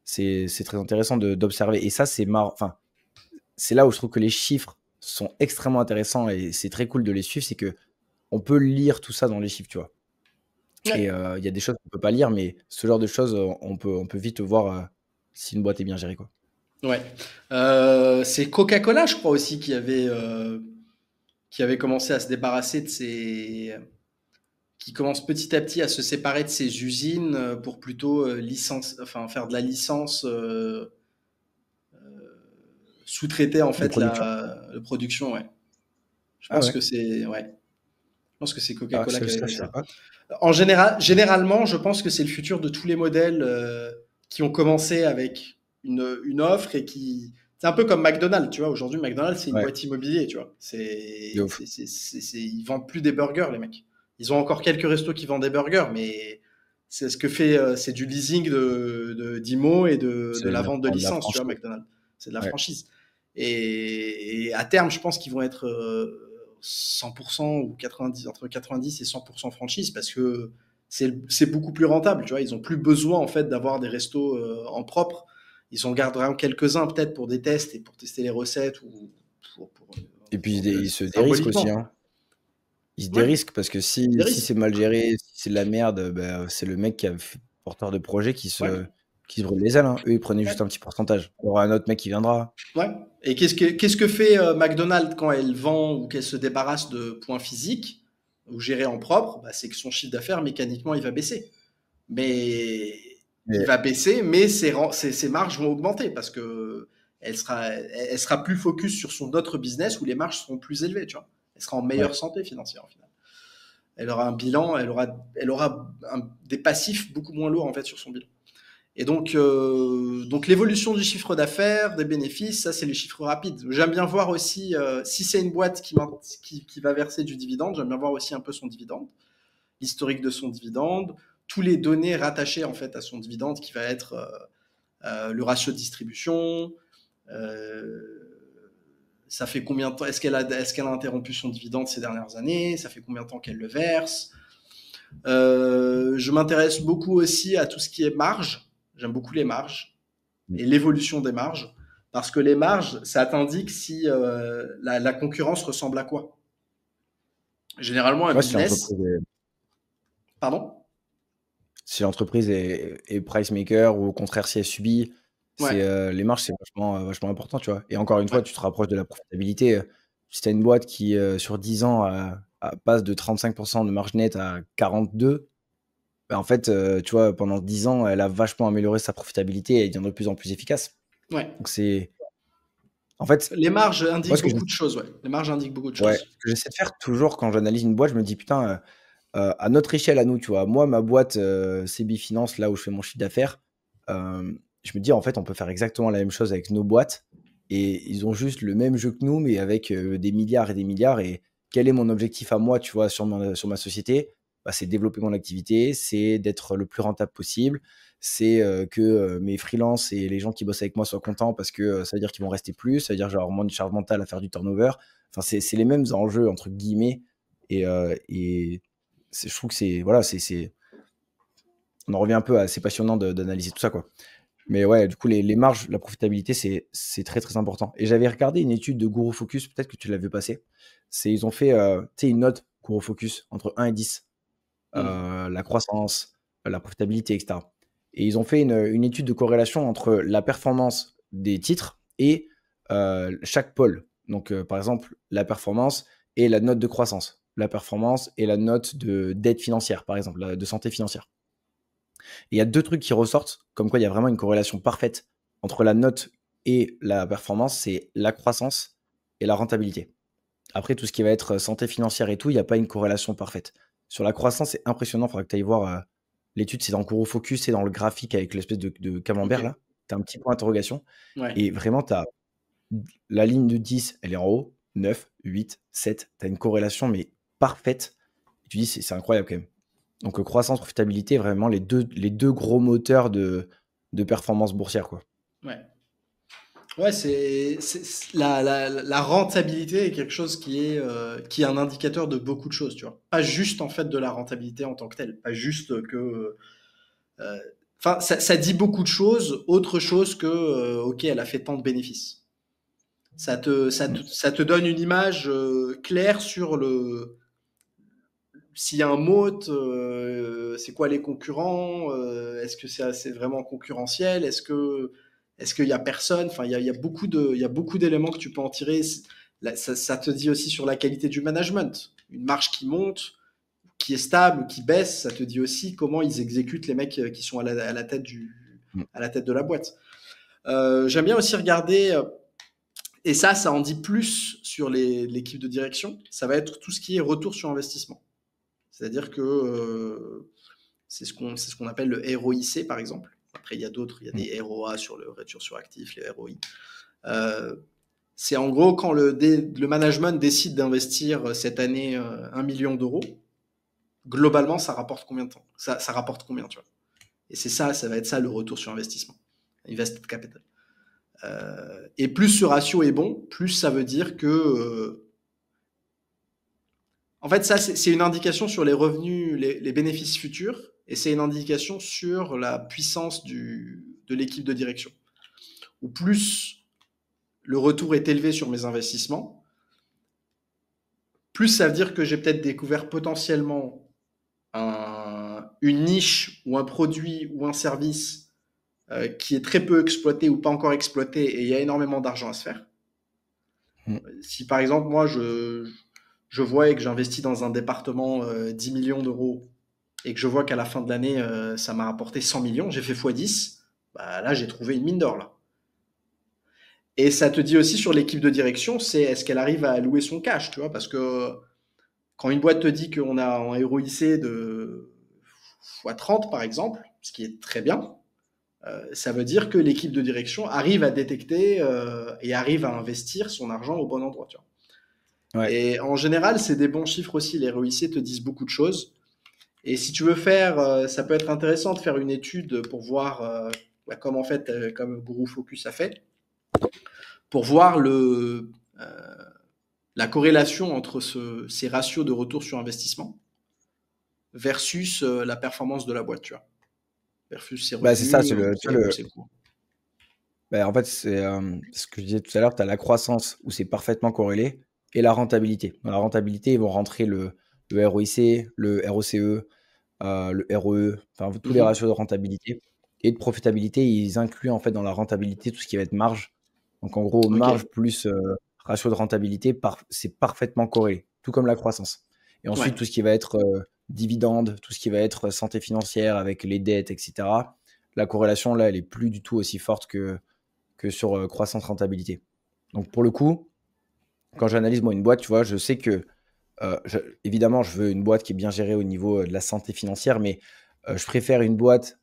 c'est très intéressant d'observer. Et ça, c'est marrant. Enfin, c'est là où je trouve que les chiffres sont extrêmement intéressants et c'est très cool de les suivre. C'est que on peut lire tout ça dans les chiffres, tu vois. Et Ouais. il y a des choses qu'on peut pas lire, mais ce genre de choses, on peut vite voir si une boîte est bien gérée, quoi. Ouais. C'est Coca-Cola, je crois aussi, qui avait commencé à se débarrasser de ses, qui commence petit à petit à se séparer de ses usines pour plutôt faire de la licence, sous-traiter en De fait production? la production. Ouais. Je Ah pense ouais. que c'est ouais. Je pense que c'est Ah, Coca-Cola qui avait ça, fait je savais ça. pas. Généralement, je pense que c'est le futur de tous les modèles qui ont commencé avec une offre et qui. C'est un peu comme McDonald's, tu vois. Aujourd'hui, McDonald's, c'est une Ouais, boîte immobilier, tu vois. de ouf. Ils vendent plus des burgers, les mecs. Ils ont encore quelques restos qui vendent des burgers, mais c'est ce que fait, c'est du leasing d'IMO et de C'est la vente de de la licence, tu vois, franchise. McDonald's. C'est de la Ouais. franchise. Et à terme, je pense qu'ils vont être 100% ou 90, entre 90 et 100% franchise parce que c'est beaucoup plus rentable, tu vois. Ils ont plus besoin, en fait, d'avoir des restos en propre. Ils en garderont quelques-uns, peut-être, pour des tests et pour tester les recettes ou pour, Et puis, ils se dérisquent aussi, symboliquement. hein. Ils se Ouais, dérisquent parce que des si risques. c'est mal géré, si c'est de la merde, bah, c'est le mec qui a porteur de projet Ouais, qui se brûle les ailes, hein. Eux, ils prenaient ouais, juste un petit pourcentage. Il y aura un autre mec qui viendra. ouais. Et qu'est-ce que fait McDonald's quand elle vend ou qu'elle se débarrasse de points physiques ou gérés en propre? Bah, c'est que son chiffre d'affaires, mécaniquement, il va baisser. Mais il Mais, va baisser, mais ses marges vont augmenter parce que elle sera plus focus sur son autre business où les marges seront plus élevées, tu vois. Elle sera en ouais. meilleure santé financière, au final. Elle aura un bilan, elle aura des passifs beaucoup moins lourds, en fait, sur son bilan. Et donc l'évolution du chiffre d'affaires, des bénéfices, ça, c'est les chiffres rapides. J'aime bien voir aussi, si c'est une boîte qui va verser du dividende, j'aime bien voir aussi un peu son dividende, l'historique de son dividende, tous les données rattachées en fait à son dividende qui va être le ratio de distribution, euh, Ça fait combien de temps? Est-ce qu'elle a interrompu son dividende ces dernières années? Ça fait combien de temps qu'elle le verse? Je m'intéresse beaucoup aussi à tout ce qui est marge. J'aime beaucoup les marges et l'évolution des marges. Parce que les marges, ça t'indique si la concurrence ressemble à quoi. Généralement, un Ouais, si business. Pardon? l'entreprise est price maker ou au contraire si elle subit, Ouais, les marges, c'est vachement important, tu vois. Et encore une ouais, fois, tu te rapproches de la profitabilité. Si tu as une boîte qui, sur 10 ans, passe de 35% de marge nette à 42, bah, en fait, tu vois, pendant 10 ans, elle a vachement amélioré sa profitabilité et elle devient de plus en plus efficace. ouais. Donc en fait, Les marges moi, indiquent beaucoup de choses, ouais. Les marges indiquent beaucoup de ce choses. que j'essaie de faire toujours quand j'analyse une boîte, je me dis: «Putain, à notre échelle à nous», tu vois? Moi, ma boîte, CB Finance, là où je fais mon chiffre d'affaires, je me dis: «En fait, on peut faire exactement la même chose avec nos boîtes et ils ont juste le même jeu que nous, mais avec, des milliards et des milliards et quel est mon objectif à moi, tu vois, sur ma société? Bah, c'est développer mon activité, c'est d'être le plus rentable possible, c'est, que, mes freelances et les gens qui bossent avec moi soient contents parce que, ça veut dire qu'ils vont rester plus, ça veut dire que je vais avoir moins de charge mentale à faire du turnover». Enfin, c'est les mêmes «enjeux» entre guillemets et je trouve que c'est voilà, on en revient un peu à c'est passionnant d'analyser tout ça, quoi. Mais ouais, du coup, les marges, la profitabilité, c'est très, très important. Et j'avais regardé une étude de Guru Focus, peut-être que tu l'as vu passer. Ils ont fait tu sais, une note Guru Focus entre 1 et 10, Hmm. la croissance, la profitabilité, etc. Et ils ont fait une étude de corrélation entre la performance des titres et chaque pôle. Donc, par exemple, la performance et la note de croissance. La performance et la note de dette financière, par exemple, de santé financière. Et il y a deux trucs qui ressortent, comme quoi il y a vraiment une corrélation parfaite entre la note et la performance, c'est la croissance et la rentabilité. Après, tout ce qui va être santé financière et tout, il n'y a pas une corrélation parfaite. Sur la croissance, c'est impressionnant. Il faudra que tu ailles voir l'étude, c'est dans Guru Focus, c'est dans le graphique avec l'espèce de Ok. camembert là. Tu as un petit point d'interrogation. Ouais. Et vraiment, tu as la ligne de 10, elle est en haut, 9, 8, 7. Tu as une corrélation, mais parfaite. Et tu dis, c'est incroyable quand même. Donc, croissance, profitabilité, vraiment les deux gros moteurs de performance boursière, quoi. Ouais. Ouais, la rentabilité est quelque chose qui est un indicateur de beaucoup de choses, tu vois. Pas juste en fait de la rentabilité en tant que telle, pas juste que, euh, enfin, ça dit beaucoup de choses, autre chose que, ok, elle a fait tant de bénéfices. Mm. Ça te donne une image claire sur s'il y a un moat, c'est quoi les concurrents, est-ce que c'est vraiment concurrentiel, est-ce qu'il y a personne, enfin il y a il y a beaucoup d'éléments que tu peux en tirer. Ça te dit aussi sur la qualité du management, une marge qui monte, qui est stable, qui baisse, ça te dit aussi comment ils exécutent les mecs qui sont à la tête Mm. à la tête de la boîte. J'aime bien aussi regarder, et ça en dit plus sur l'équipe de direction, ça va être tout ce qui est retour sur investissement. C'est-à-dire que c'est ce qu'on appelle le ROIC, par exemple. Après, il y a d'autres, il y a Mm. des ROA sur le retour sur actif, les ROI. Euh, c'est en gros quand le management décide d'investir cette année 1 million d'euros, globalement, ça rapporte combien de temps ça rapporte combien, tu vois. Et ça va être ça le retour sur investissement, invested capital. Et plus ce ratio est bon, plus ça veut dire que en fait, ça, c'est une indication sur les revenus, les bénéfices futurs, et c'est une indication sur la puissance de l'équipe de direction. Ou plus le retour est élevé sur mes investissements, plus ça veut dire que j'ai peut-être découvert potentiellement une niche ou un produit ou un service qui est très peu exploité ou pas encore exploité et il y a énormément d'argent à se faire. Mm. Si par exemple, moi, je vois que j'investis dans un département 10 millions d'euros et que je vois qu'à la fin de l'année, ça m'a rapporté 100 millions, j'ai fait x10, bah là, j'ai trouvé une mine d'or, là. Et ça te dit aussi sur l'équipe de direction, c'est est-ce qu'elle arrive à allouer son cash, tu vois, parce que quand une boîte te dit qu'on a un ROIC de x30, par exemple, ce qui est très bien, ça veut dire que l'équipe de direction arrive à détecter et arrive à investir son argent au bon endroit, tu vois. Ouais. Et en général, c'est des bons chiffres aussi. Les ROIC te disent beaucoup de choses. Et si tu veux faire, ça peut être intéressant de faire une étude pour voir, comme en fait, comme Guru Focus a fait, pour voir la corrélation entre ces ratios de retour sur investissement versus la performance de la boîte, tu vois, versus ses Bah, c'est ça, revenus tu vois, ou ses coûts. bah, en fait, c'est ce que je disais tout à l'heure, tu as la croissance où c'est parfaitement corrélé et la rentabilité. Dans la rentabilité, ils vont rentrer le ROIC, le ROCE, le ROE, enfin tous les Mhm. ratios de rentabilité et de profitabilité. Ils incluent en fait dans la rentabilité tout ce qui va être marge. Donc en gros, Ok, marge plus ratio de rentabilité, c'est parfaitement corrélé, tout comme la croissance. Et ouais, ensuite, tout ce qui va être dividende, tout ce qui va être santé financière avec les dettes, etc. La corrélation, là, elle est plus du tout aussi forte que sur croissance rentabilité. Donc pour le coup, quand j'analyse moi une boîte, tu vois, je sais que évidemment, je veux une boîte qui est bien gérée au niveau de la santé financière, mais je préfère une boîte.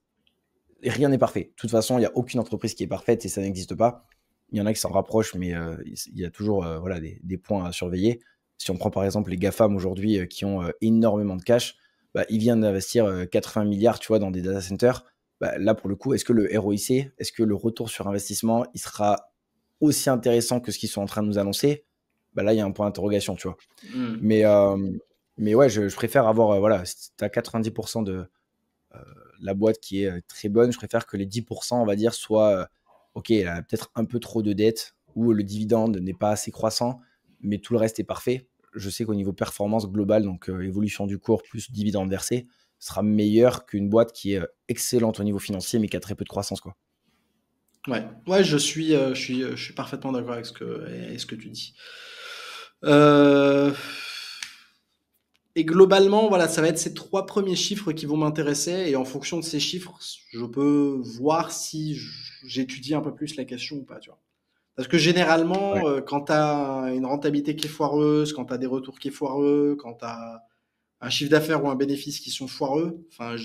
Rien n'est parfait. De toute façon, il n'y a aucune entreprise qui est parfaite et ça n'existe pas. Il y en a qui s'en rapprochent, mais il y a toujours voilà, des points à surveiller. Si on prend par exemple les GAFAM aujourd'hui qui ont énormément de cash, bah, ils viennent d'investir 80 milliards tu vois, dans des data centers. Bah, là, pour le coup, est-ce que le ROIC, est-ce que le retour sur investissement, il sera aussi intéressant que ce qu'ils sont en train de nous annoncer? Bah, là, il y a un point d'interrogation, tu vois. hmm. Mais, ouais, je préfère avoir, voilà, si tu as 90% de la boîte qui est très bonne, je préfère que les 10%, on va dire, soient, ok, elle a peut-être un peu trop de dettes ou le dividende n'est pas assez croissant, mais tout le reste est parfait. Je sais qu'au niveau performance globale, donc évolution du cours plus dividende versé, sera meilleur qu'une boîte qui est excellente au niveau financier, mais qui a très peu de croissance, quoi. Ouais, ouais, je suis parfaitement d'accord avec ce que tu dis. Euh, Et globalement, voilà, ça va être ces trois premiers chiffres qui vont m'intéresser. Et en fonction de ces chiffres, je peux voir si j'étudie un peu plus la question ou pas, tu vois. Parce que Ouais. généralement, quand tu as une rentabilité qui est foireuse, quand tu as des retours qui est foireux, quand tu as un chiffre d'affaires ou un bénéfice qui sont foireux, enfin,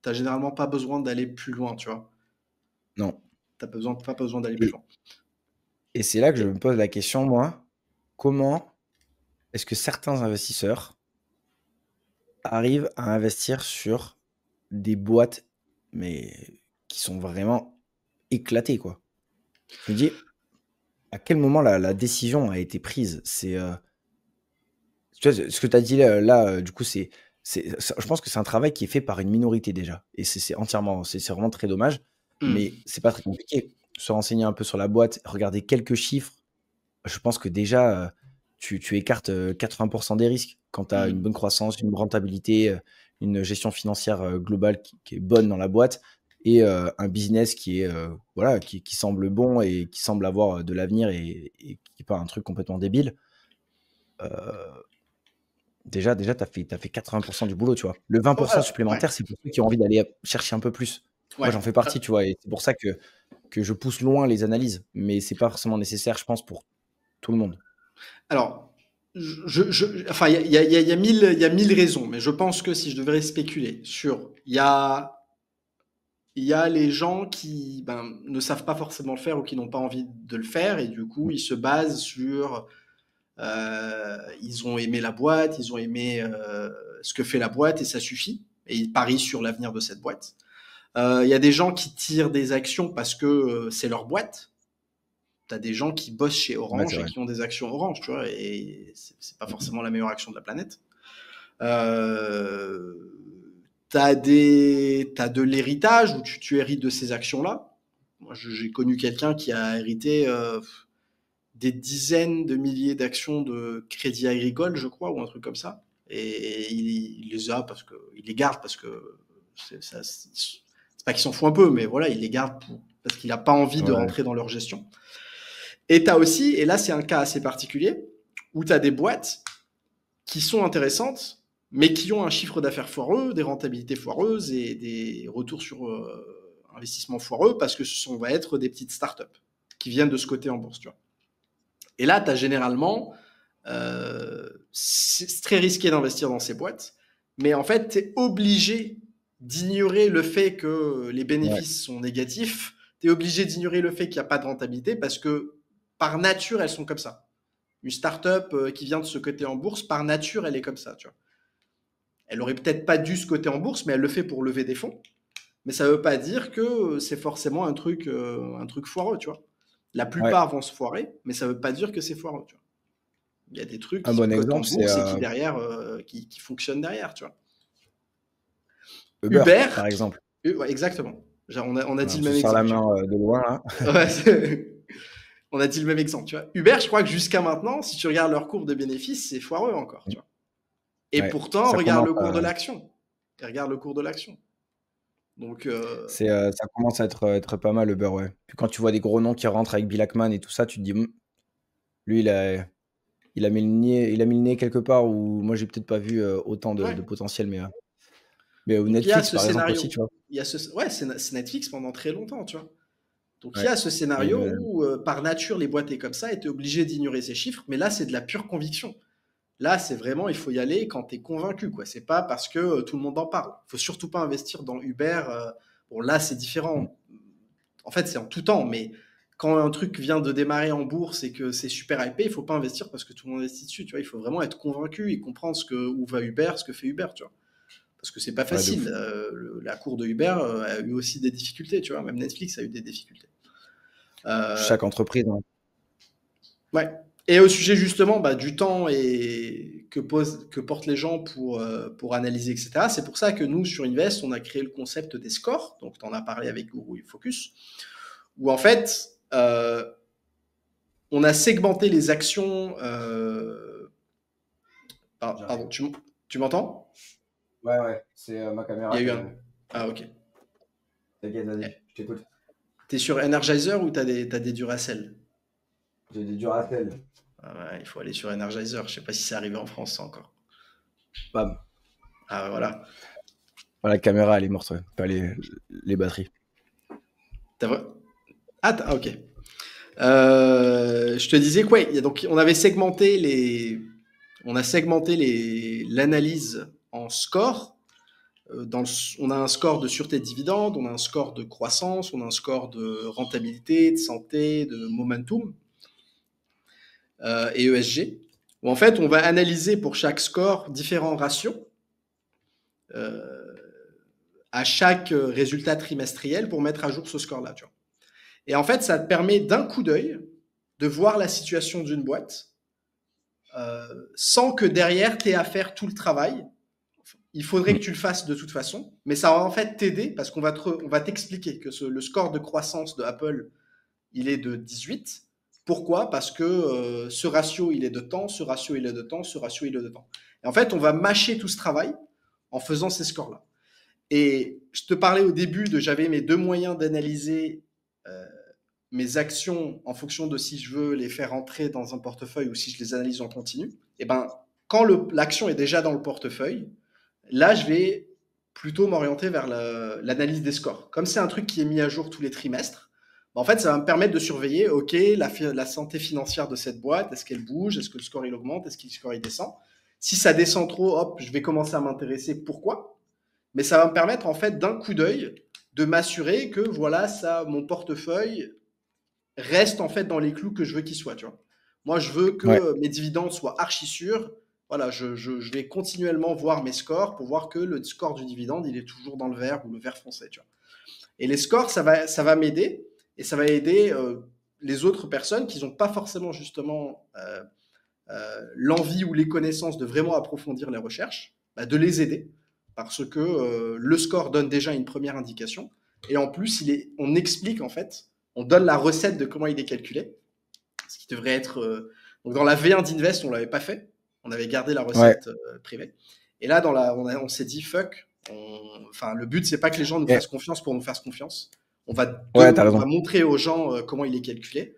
t'as généralement pas besoin d'aller plus loin, tu vois. Non. Pas besoin d'aller plus Et, loin. et c'est là que je Et- me pose la question, moi, comment est-ce que certains investisseurs arrivent à investir sur des boîtes, mais qui sont vraiment éclatées, quoi. Je me dis, à quel moment la décision a été prise? Tu vois, ce que tu as dit là, du coup, je pense que c'est un travail qui est fait par une minorité déjà. Et c'est vraiment très dommage. Hmm. Mais c'est pas très compliqué. Se renseigner un peu sur la boîte, regarder quelques chiffres. Je pense que déjà, tu écartes 80% des risques quand tu as une Hmm. bonne croissance, une rentabilité, une gestion financière globale qui est bonne dans la boîte et un business qui est voilà, qui semble bon et qui semble avoir de l'avenir et qui n'est pas un truc complètement débile. Euh, déjà, tu as fait 80% du boulot, tu vois. Le Oh, 20% alors, ouais, supplémentaire, c'est pour ceux qui ont envie d'aller chercher un peu plus. Moi, ouais. j'en fais partie, tu vois, et c'est pour ça que je pousse loin les analyses, mais c'est pas forcément nécessaire, je pense, pour tout le monde. Alors, enfin, il y a mille raisons, mais je pense que si je devrais spéculer il y a les gens qui ne savent pas forcément le faire ou qui n'ont pas envie de le faire, et du coup, ils se basent sur, ils ont aimé la boîte, ils ont aimé ce que fait la boîte, et ça suffit, et ils parient sur l'avenir de cette boîte. Il y a des gens qui tirent des actions parce que c'est leur boîte. Tu as des gens qui bossent chez Ouais, c'est Orange et vrai. qui ont des actions Orange, tu vois, et c'est pas Mhm. forcément la meilleure action de la planète. Euh, T'as de l'héritage où tu hérites de ces actions-là. Moi, j'ai connu quelqu'un qui a hérité des dizaines de milliers d'actions de Crédit Agricole, je crois, ou un truc comme ça. Et il les a parce que il les garde parce que c'est pas qu'il s'en fout un peu, mais voilà, il les garde parce qu'il n'a pas envie de Ouais, rentrer dans leur gestion. Et tu as aussi, et là c'est un cas assez particulier, où tu as des boîtes qui sont intéressantes, mais qui ont un chiffre d'affaires foireux, des rentabilités foireuses et des retours sur investissement foireux parce que va être des petites startups qui viennent de ce côté en bourse. Tu vois. Et là, tu as généralement, c'est très risqué d'investir dans ces boîtes, mais en fait, tu es obligé d'ignorer le fait que les ouais, bénéfices sont négatifs, tu es obligé d'ignorer le fait qu'il n'y a pas de rentabilité parce que par nature, elles sont comme ça. Une startup qui vient de ce côté en bourse, par nature, elle est comme ça. Tu vois. Elle aurait peut-être pas dû se coter en bourse, mais elle le fait pour lever des fonds. Mais ça veut pas dire que c'est forcément un truc foireux, tu vois. La Ouais. plupart vont se foirer, mais ça ne veut pas dire que c'est foireux. Tu vois. Il y a des trucs Un qui bon cotent en exemple, c'est bourse et qui derrière, qui fonctionnent derrière. Tu vois. Uber, Uber, par exemple. ouais, exactement. Genre, on a dit Voilà, on le se même serre la exemple. Tu main vois. de loin, là. Ouais, on a dit le même exemple. Tu vois. Uber, je crois que jusqu'à maintenant, si tu regardes leur courbe de bénéfices, c'est foireux encore. Tu vois. Et Ouais, pourtant, ça regarde commence le cours de à, l'action. Et regarde le cours de l'action. Donc, ça commence à être pas mal, Uber, ouais. Puis quand tu vois des gros noms qui rentrent avec Bill Ackman et tout ça, tu te dis, lui, il a mis le nez quelque part où moi, j'ai peut-être pas vu autant de ouais. potentiel, mais Donc, il y a Netflix, ce par exemple, aussi, scénario. tu vois. Ouais, c'est Netflix pendant très longtemps, tu vois. Donc, il y Ouais. a ce Et, scénario où, par nature, les boîtes est comme ça, et tu es obligé d'ignorer ces chiffres, mais là, c'est de la pure conviction. Là, c'est vraiment, il faut y aller quand tu es convaincu, quoi. C'est pas parce que tout le monde en parle. Il faut surtout pas investir dans Uber. Bon, là, c'est mm, différent. En fait, c'est en tout temps, mais quand un truc vient de démarrer en bourse et que c'est super hypé, il faut pas investir parce que tout le monde investit dessus, tu vois. Il faut vraiment être convaincu et comprendre où va Uber, ce que fait Uber, tu vois. Parce que c'est pas ouais, de facile. ouf. La cour de Uber a eu aussi des difficultés, tu vois. Même Netflix a eu des difficultés. Euh, Chaque entreprise, hein. ouais. Et au sujet justement du temps et que portent les gens pour analyser, etc. C'est pour ça que nous, sur Invest, on a créé le concept des scores. Donc, tu en as parlé avec Guru Focus, où en fait, on a segmenté les actions. Pardon, J'arrive. tu m'entends? Ouais, ouais, c'est ma Il y caméra a qui eu a... un. Ah, ok. T'inquiète, vas-y, je t'écoute. T'es sur Energizer ou t'as des Duracell? J'ai des Duracell. Ah ouais, il faut aller sur Energizer. Je sais pas si c'est arrivé en France ça, encore. Bam. Ah ouais, voilà. Voilà, la caméra, elle est morte, ouais. Pas les batteries. T'as vrai. Ah, ok. Je te disais quoi, donc on a segmenté l'analyse en scores. On a un score de sûreté de dividende, on a un score de croissance, on a un score de rentabilité, de santé, de momentum et ESG. Où en fait, on va analyser pour chaque score différents ratios euh, à chaque résultat trimestriel pour mettre à jour ce score-là. Tu vois. Et en fait, ça te permet d'un coup d'œil de voir la situation d'une boîte sans que derrière, tu aies à faire tout le travail. Il faudrait Mm. que tu le fasses de toute façon, mais ça va en fait t'aider parce on va t'expliquer que le score de croissance de Apple, il est de 18. Pourquoi? Parce que ce ratio, il est de temps, ce ratio, il est de temps, ce ratio, il est de temps. Et en fait, on va mâcher tout ce travail en faisant ces scores-là. Et je te parlais au début j'avais mes deux moyens d'analyser euh, mes actions en fonction de si je veux les faire entrer dans un portefeuille ou si je les analyse en continu. Et ben, quand l'action est déjà dans le portefeuille, là, je vais plutôt m'orienter vers l'analyse des scores. Comme c'est un truc qui est mis à jour tous les trimestres, en fait, ça va me permettre de surveiller, OK, la santé financière de cette boîte, est-ce qu'elle bouge, est-ce que le score il augmente, est-ce que le score il descend. Si ça descend trop, hop, je vais commencer à m'intéresser pourquoi. Mais ça va me permettre en fait d'un coup d'œil de m'assurer que voilà, ça, mon portefeuille reste en fait dans les clous que je veux qu'il soit. Tu vois. Moi, je veux Ouais. que mes dividendes soient archi sûrs. Voilà, je vais continuellement voir mes scores pour voir que le score du dividende, il est toujours dans le vert ou le vert foncé. Tu vois. Et les scores, ça va m'aider et ça va aider les autres personnes qui n'ont pas forcément justement l'envie ou les connaissances de vraiment approfondir les recherches, de les aider parce que le score donne déjà une première indication et en plus, on explique en fait, on donne la recette de comment il est calculé, ce qui devrait être. Donc dans la V1 d'Invest, on ne l'avait pas fait, on avait gardé la Ouais. recette privée. Et là, on s'est dit fuck. Enfin, le but, c'est pas que les gens nous Et- fassent confiance pour nous faire confiance. ouais, t'as On raison. va montrer aux gens comment il est calculé.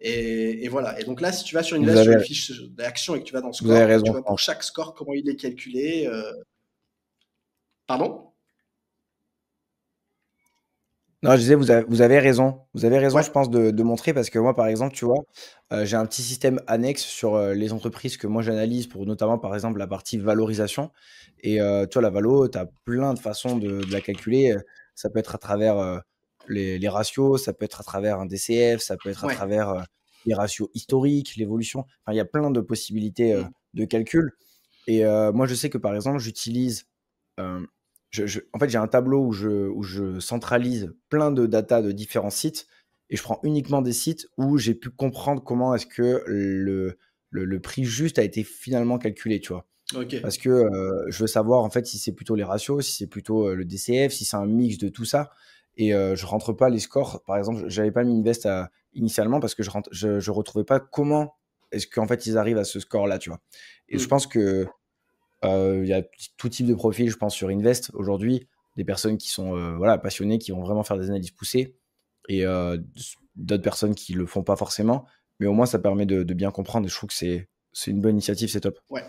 Et voilà. Et donc là, si tu vas sur Vous Invest, sur avez, une fiche d'action et que tu vas dans le vous avez score, tu raison, je vois pour pense. chaque score comment il est calculé. Pardon. Non, je disais, vous avez raison. Vous avez raison, Ouais. je pense, de montrer parce que moi, par exemple, tu vois, j'ai un petit système annexe sur les entreprises que moi j'analyse pour notamment, par exemple, la partie valorisation. Et tu vois, la valo, tu as plein de façons de la calculer. Ça peut être à travers les ratios, ça peut être à travers un DCF, ça peut être à Ouais. travers les ratios historiques, l'évolution. Enfin, il y a plein de possibilités Mm. de calcul. Et moi, je sais que, par exemple, j'utilise en fait, j'ai un tableau où je centralise plein de data de différents sites et je prends uniquement des sites où j'ai pu comprendre comment est-ce que le prix juste a été finalement calculé, tu vois. Ok. Parce que je veux savoir en fait si c'est plutôt les ratios, si c'est plutôt le DCF, si c'est un mix de tout ça. Et je rentre pas les scores. Par exemple, j'avais pas mis Invest initialement parce que je retrouvais pas comment est-ce qu'en fait ils arrivent à ce score-là, tu vois. Et je Hmm. pense que il y a tout type de profil, je pense, sur Invest aujourd'hui, des personnes qui sont voilà, passionnées, qui vont vraiment faire des analyses poussées, et d'autres personnes qui le font pas forcément. Mais au moins, ça permet de bien comprendre. Et je trouve que c'est une bonne initiative, c'est top. Ouais.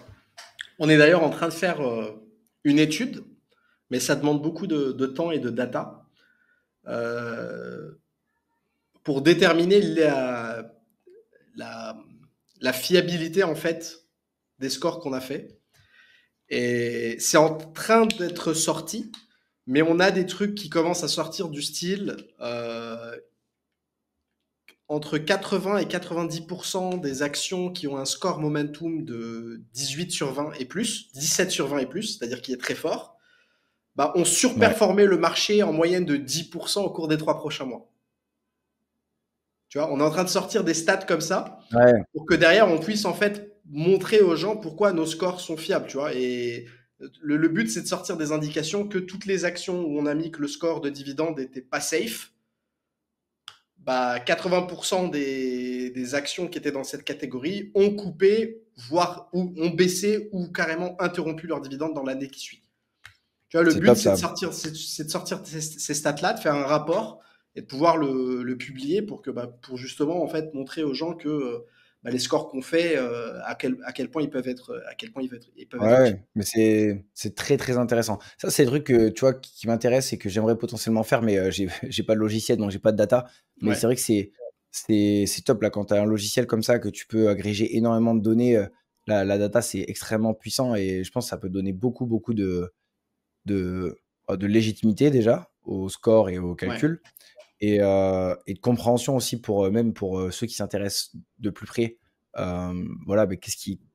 On est d'ailleurs en train de faire une étude, mais ça demande beaucoup de temps et de data euh, pour déterminer la, la fiabilité en fait des scores qu'on a fait. Et c'est en train d'être sorti, mais on a des trucs qui commencent à sortir du style entre 80 et 90% des actions qui ont un score momentum de 18 sur 20 et plus, 17 sur 20 et plus, c'est-à-dire qui est très fort, bah, ont Ouais. surperformé le marché en moyenne de 10% au cours des 3 prochains mois. Tu vois, on est en train de sortir des stats comme ça Ouais, pour que derrière on puisse en fait montrer aux gens pourquoi nos scores sont fiables, tu vois. Et le but c'est de sortir des indications que toutes les actions où on a mis que le score de dividende n'était pas safe, bah 80% des actions qui étaient dans cette catégorie ont coupé, voire ou ont baissé ou carrément interrompu leur dividende dans l'année qui suit. Tu vois, le c'est but top c'est de ça. sortir, c'est de sortir ces stats-là, de faire un rapport et de pouvoir le publier pour que, bah, pour justement en fait montrer aux gens que bah, les scores qu'on fait, à quel point ils peuvent être, à quel point ils peuvent être utiles. Ouais, mais c'est très très intéressant. Ça, c'est le truc que tu vois qui m'intéresse et que j'aimerais potentiellement faire, mais j'ai pas de logiciel, donc j'ai pas de data. Mais c'est Ouais. vrai que c'est top là quand tu as un logiciel comme ça que tu peux agréger énormément de données. La data, c'est extrêmement puissant et je pense que ça peut donner beaucoup de, de légitimité déjà au score et au Ouais. calcul, et de compréhension aussi pour même pour ceux qui s'intéressent de plus près. Voilà, mais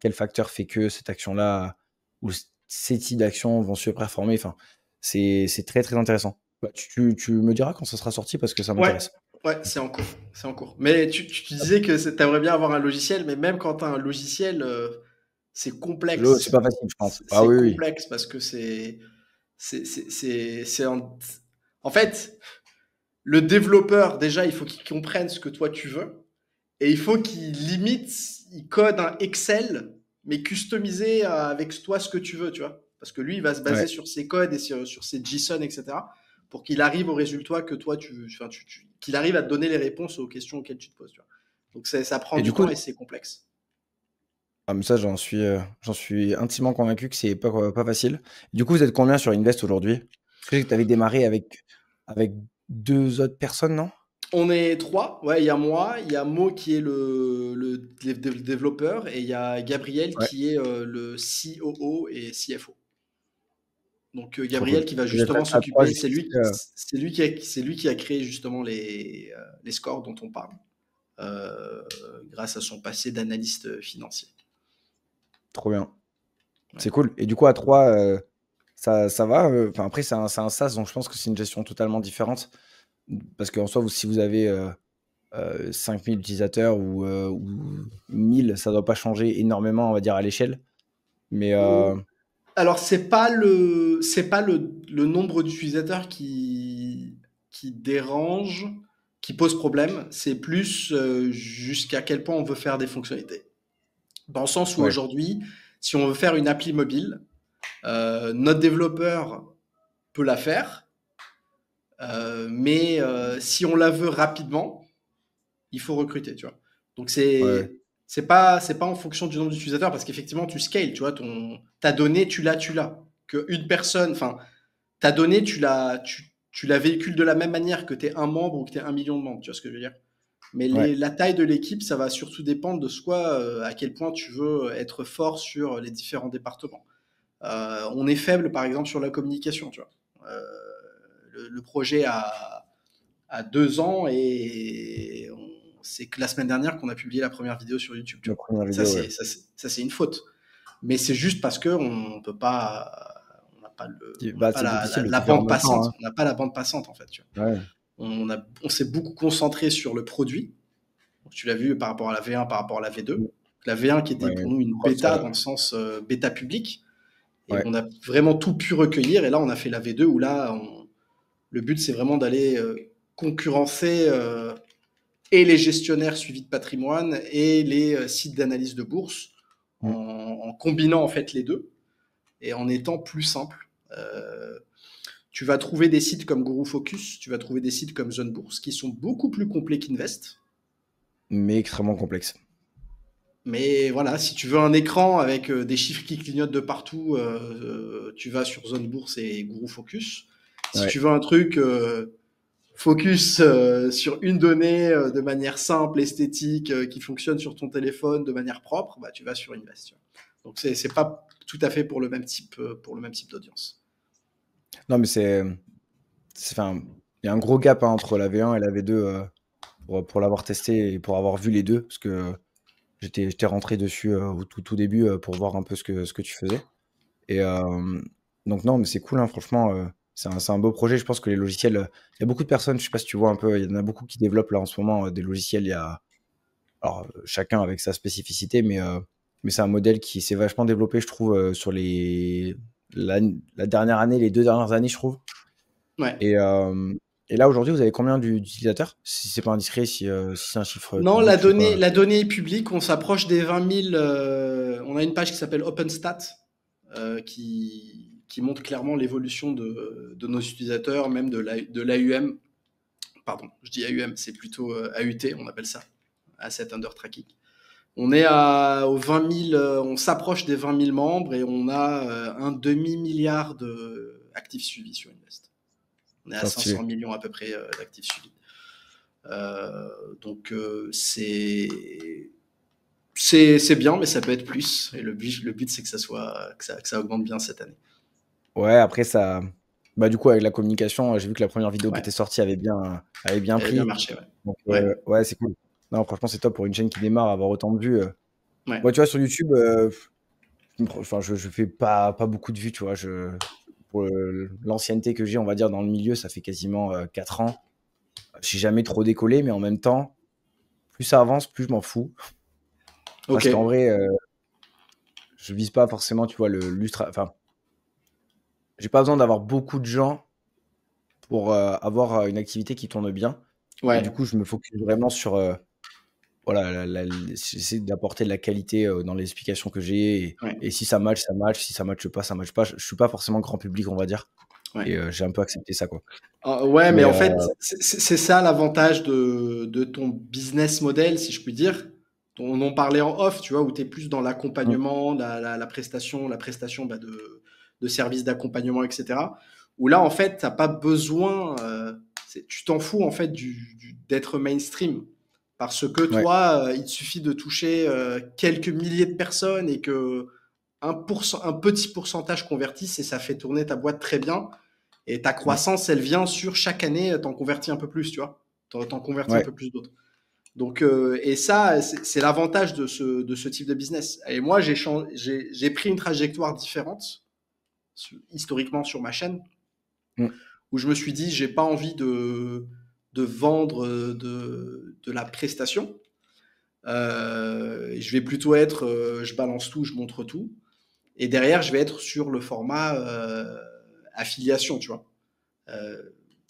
quel facteur fait que cette action-là ou ces types d'actions vont surperformer. Enfin, c'est très très intéressant. Bah, tu me diras quand ça sera sorti parce que ça Ouais, m'intéresse. ouais, c'est en cours, c'est en cours. Mais tu disais que tu aimerais bien avoir un logiciel, mais même quand tu as un logiciel, c'est C'est complexe. pas facile, je pense. Ah C'est oui, oui. complexe parce que c'est en fait, le développeur, déjà, il faut qu'il comprenne ce que toi tu veux. Et il faut qu'il limite, il code un Excel, mais customisé avec toi ce que tu veux, tu vois. Parce que lui, il va se baser Ouais. sur ses codes et sur ses JSON, etc. Pour qu'il arrive au résultat que toi, qu'il arrive à te donner les réponses aux questions auxquelles tu te poses, tu vois. Donc ça prend Et du du coup, temps et c'est complexe. ah, mais ça, j'en suis intimement convaincu que c'est pas facile. Du coup, vous êtes combien sur Invest aujourd'hui? Parce que tu avais démarré avec deux autres personnes, non? On est trois, ouais, il y a moi, il y a Mo qui est le développeur et il y a Gabriel Ouais, qui est le COO et CFO. Donc trop Gabriel cool. qui va Vous êtes justement à trois s'occuper, jusqu'ici. c'est lui qui a créé justement les scores dont on parle, euh, grâce à son passé d'analyste financier. Trop bien. Ouais. C'est cool. Et du coup, à 3, ça va. Enfin, après, c'est un SaaS, donc je pense que c'est une gestion totalement différente. Parce qu'en soi, si vous avez 5000 utilisateurs ou 1000, ça ne doit pas changer énormément, on va dire, à l'échelle. Mais Alors c'est pas le nombre d'utilisateurs qui dérange, qui pose problème, c'est plus jusqu'à quel point on veut faire des fonctionnalités. Dans le sens où ouais, aujourd'hui, si on veut faire une appli mobile, notre développeur peut la faire, mais si on la veut rapidement, il faut recruter, tu vois. Donc ouais, c'est pas en fonction du nombre d'utilisateurs parce qu'effectivement tu scales, tu vois, ta donnée tu l'as. Que une personne, enfin ta donnée tu la véhicules de la même manière que tu es un membre ou que tu es 1 million de membres, tu vois ce que je veux dire. Mais ouais. la taille de l'équipe, ça va surtout dépendre de soi, à quel point tu veux être fort sur les différents départements. On est faible, par exemple, sur la communication, tu vois. Le projet a 2 ans et c'est que la semaine dernière qu'on a publié la première vidéo sur YouTube, tu La vois. première Ça, vidéo, ouais. ça, c'est une faute. Mais c'est juste parce que on peut pas, on n'a pas Bah, c'est difficile de la tout faire en bande même temps, passante. hein. On n'a pas la bande passante, en fait, tu vois. Ouais. On s'est beaucoup concentré sur le produit. Donc, tu l'as vu par rapport à la V1, par rapport à la V2. La V1 qui était Ouais, pour nous une grosse, bêta dans le sens bêta public. Et ouais. on a vraiment tout pu recueillir. Et là, on a fait la V2 où là, le but, c'est vraiment d'aller concurrencer et les gestionnaires suivis de patrimoine et les sites d'analyse de bourse Mm. en combinant en fait les deux et en étant plus simple. Tu vas trouver des sites comme Guru Focus, tu vas trouver des sites comme Zone Bourse qui sont beaucoup plus complets qu'Invest. Mais extrêmement complexe. Mais voilà, si tu veux un écran avec des chiffres qui clignotent de partout, tu vas sur Zone Bourse et Guru Focus. Si Ouais. tu veux un truc focus sur une donnée de manière simple, esthétique, qui fonctionne sur ton téléphone de manière propre, bah, tu vas sur Invest. Donc c'est pas tout à fait pour le même type d'audience. Non, mais enfin, il y a un gros gap, hein, entre la V1 et la V2, pour l'avoir testé et pour avoir vu les deux, parce que j'étais rentré dessus au tout début, pour voir un peu ce que tu faisais. Et donc non, mais c'est cool, hein, franchement, c'est un beau projet. Je pense que les logiciels, il y a beaucoup de personnes, je sais pas si tu vois un peu, il y en a beaucoup qui développent là en ce moment des logiciels. Alors, chacun avec sa spécificité, mais c'est un modèle qui s'est vachement développé, je trouve, sur la dernière année, les 2 dernières années, je trouve. Ouais. Et, euh, et là, aujourd'hui, vous avez combien d'utilisateurs? Si c'est pas indiscret, si c'est un chiffre Non, public, je sais pas. la donnée est publique. On s'approche des 20 000. On a une page qui s'appelle OpenStat qui montre clairement l'évolution de nos utilisateurs, même de l'AUM. Pardon, je dis AUM, c'est plutôt AUT, on appelle ça, Asset Under Tracking. On est aux 20 000, on s'approche des 20 000 membres et on a un demi-milliard d'actifs suivis sur Invest. On est à Putain, 500 stylé. millions à peu près d'actifs suivis. Donc c'est bien, mais ça peut être plus. Et le but c'est que ça augmente bien cette année. Ouais, après, bah, du coup, avec la communication, j'ai vu que la première vidéo qui Ouais, était sortie avait bien elle a bien pris. marché. Ouais. Donc, Ouais. ouais, c'est cool. Non, franchement, c'est top pour une chaîne qui démarre, avoir autant de vues. Ouais. Moi, tu vois, sur YouTube, enfin, je fais pas beaucoup de vues, tu vois. Pour l'ancienneté que j'ai, on va dire, dans le milieu, ça fait quasiment 4 ans. J'ai jamais trop décollé, mais en même temps, plus ça avance, plus je m'en fous. Ok. Parce qu'en vrai, je vise pas forcément, tu vois, enfin, j'ai pas besoin d'avoir beaucoup de gens pour avoir une activité qui tourne bien. Et du Ouais. coup, je me focus vraiment sur, voilà, j'essaie d'apporter de la qualité dans les explications que j'ai. Et Ouais. si ça match, ça match. Si ça matche pas, ça matche pas. Je suis pas forcément grand public, on va dire. Ouais. Et j'ai un peu accepté ça, quoi. Ouais, mais Mais en fait, c'est ça l'avantage de ton business model, si je puis dire. On en parlait en off, tu vois, où tu es plus dans mm, l'accompagnement, la prestation, bah, de services d'accompagnement, etc. Où là, en fait, tu n'as pas besoin, tu t'en fous, en fait, d'être mainstream. Parce que ouais, toi, il te suffit de toucher quelques milliers de personnes et que un petit pourcentage convertisse et ça fait tourner ta boîte très bien. Et ta mm, croissance, elle vient sur chaque année, t'en convertis un peu plus, tu vois. T'en convertis un ouais, peu plus d'autres. Donc, et ça, c'est l'avantage de ce type de business. Et moi, j'ai pris une trajectoire différente, historiquement sur ma chaîne, mm, où je me suis dit, j'ai pas envie de vendre de la prestation. Je vais plutôt être, je balance tout, je montre tout. Et derrière, je vais être sur le format affiliation, tu vois. Euh,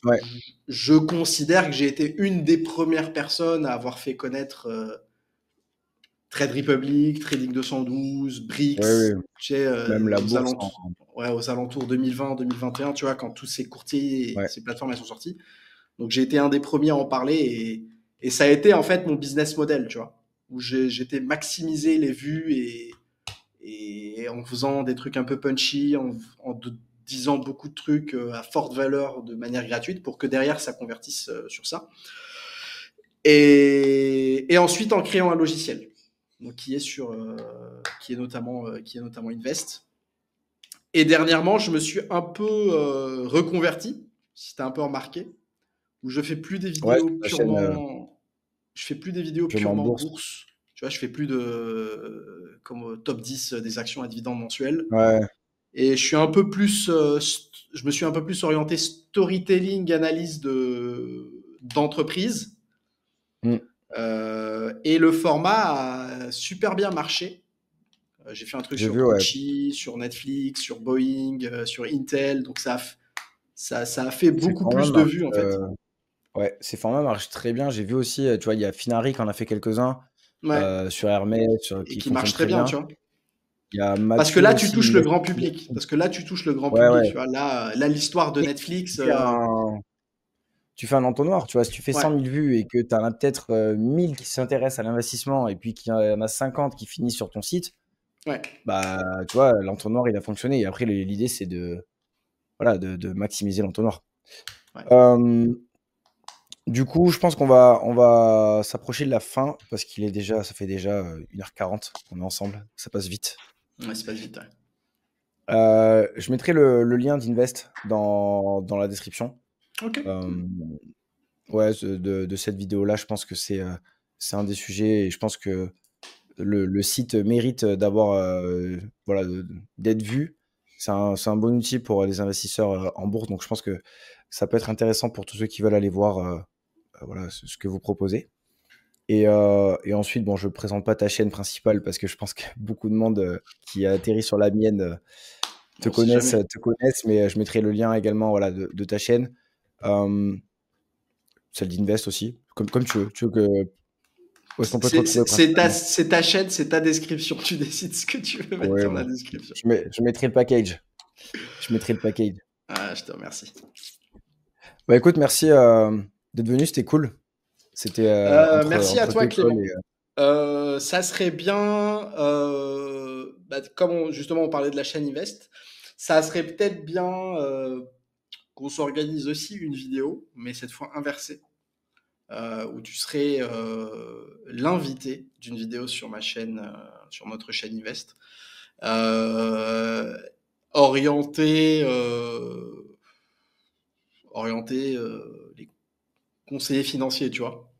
ouais, je considère que j'ai été une des premières personnes à avoir fait connaître Trade Republic, Trading 212, ouais, BRICS, ouais. tu sais, Même la bourse en. aux alentours 2020-2021, tu vois, quand tous ces courtiers et Ouais, ces plateformes elles sont sorties. Donc j'ai été un des premiers à en parler et ça a été en fait mon business model, tu vois, où j'étais maximisé les vues et en faisant des trucs un peu punchy, en disant beaucoup de trucs à forte valeur de manière gratuite pour que derrière ça convertisse sur ça. Et ensuite en créant un logiciel, donc qui est notamment Invest. Et dernièrement, je me suis un peu reconverti, si tu as un peu remarqué, où ouais, sur ta chaîne, je fais plus des vidéos purement purement bourse. bourse. Tu vois, je fais plus de comme top 10 des actions à dividendes mensuels. Ouais, Et je suis un peu plus, je me suis un peu plus orienté storytelling, analyse d'entreprise. Mm. Et le format a super bien marché. J'ai fait un truc J'ai sur vu, ouais. Gucci, sur Netflix, sur Boeing, sur Intel. Donc ça a fait Ces beaucoup formats plus de marchent, vues en fait. ouais, ces formats marchent très bien. J'ai vu aussi, tu vois, il y a Finari qui en a fait quelques-uns Ouais. sur Hermès, Et qui qui fonctionnent marche très très bien, tu bien. vois. Il y a Parce que Mathieu là, tu aussi, touches le grand public. Parce que là, tu touches le grand Ouais, public. ouais. Tu vois. Là, l'histoire de Et Netflix. tu fais un, tu fais un entonnoir, tu vois. Si tu fais Ouais. 100 000 vues et que tu en as peut-être 1000 qui s'intéressent à l'investissement et puis qu'il y en a 50 qui finissent sur ton site, Ouais. bah, tu vois, l'entonnoir, il a fonctionné. Et après, l'idée, c'est voilà, de maximiser l'entonnoir. Ouais. Du coup, je pense qu'on va s'approcher de la fin parce ça fait déjà 1h40 qu'on est ensemble. Ça passe vite. Ouais, c'est pas vite. Ouais. Je mettrai le lien d'Invest dans la description. Ok. Euh, ouais, de cette vidéo-là, je pense que c'est un des sujets et je pense que le site mérite d'avoir, voilà, d'être vu. C'est un bon outil pour les investisseurs en bourse. Donc, je pense que ça peut être intéressant pour tous ceux qui veulent aller voir voilà, ce que vous proposez. Et ensuite, bon, je ne présente pas ta chaîne principale parce que je pense que beaucoup de monde qui a atterri sur la mienne te On sait jamais. connaissent, mais je mettrai le lien également voilà, de ta chaîne. Celle d'Invest aussi, comme tu veux. Où est-ce qu'on peut te retrouver principalement? C'est ta chaîne, c'est ta description. Tu décides ce que tu veux mettre Ouais, dans la bon. description. Je mettrai le package. Je mettrai le package. Ah, je te remercie. Bah écoute, merci d'être venu, c'était cool. C'était Merci à entre toi, deux calls. Clément. Ça serait bien, justement on parlait de la chaîne Invest, ça serait peut-être bien qu'on s'organise aussi une vidéo, mais cette fois inversée, où tu serais l'invité d'une vidéo sur ma chaîne, sur notre chaîne Invest, euh, orienté, les conseillers financiers, tu vois.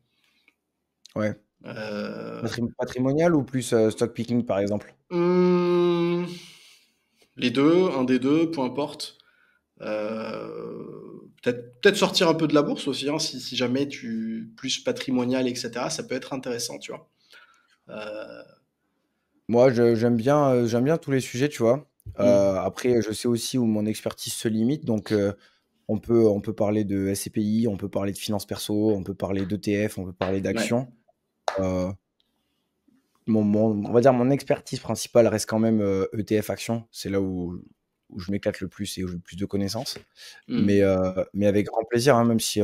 Ouais. Euh, Patrimonial ou plus stock picking par exemple? hum, les deux, un des deux, peu importe. Peut-être sortir un peu de la bourse aussi, hein, si jamais tu plus patrimonial, etc. Ça peut être intéressant, tu vois. Euh, Moi, j'aime bien tous les sujets, tu vois. hmm, Après, je sais aussi où mon expertise se limite. Donc, on peut parler de SCPI, on peut parler de finances perso, on peut parler d'ETF, on peut parler ouais, d'actions. Euh, on va dire mon expertise principale reste quand même ETF actions. C'est là où je m'éclate le plus et où j'ai le plus de connaissances. hmm. Mais avec grand plaisir, hein, même si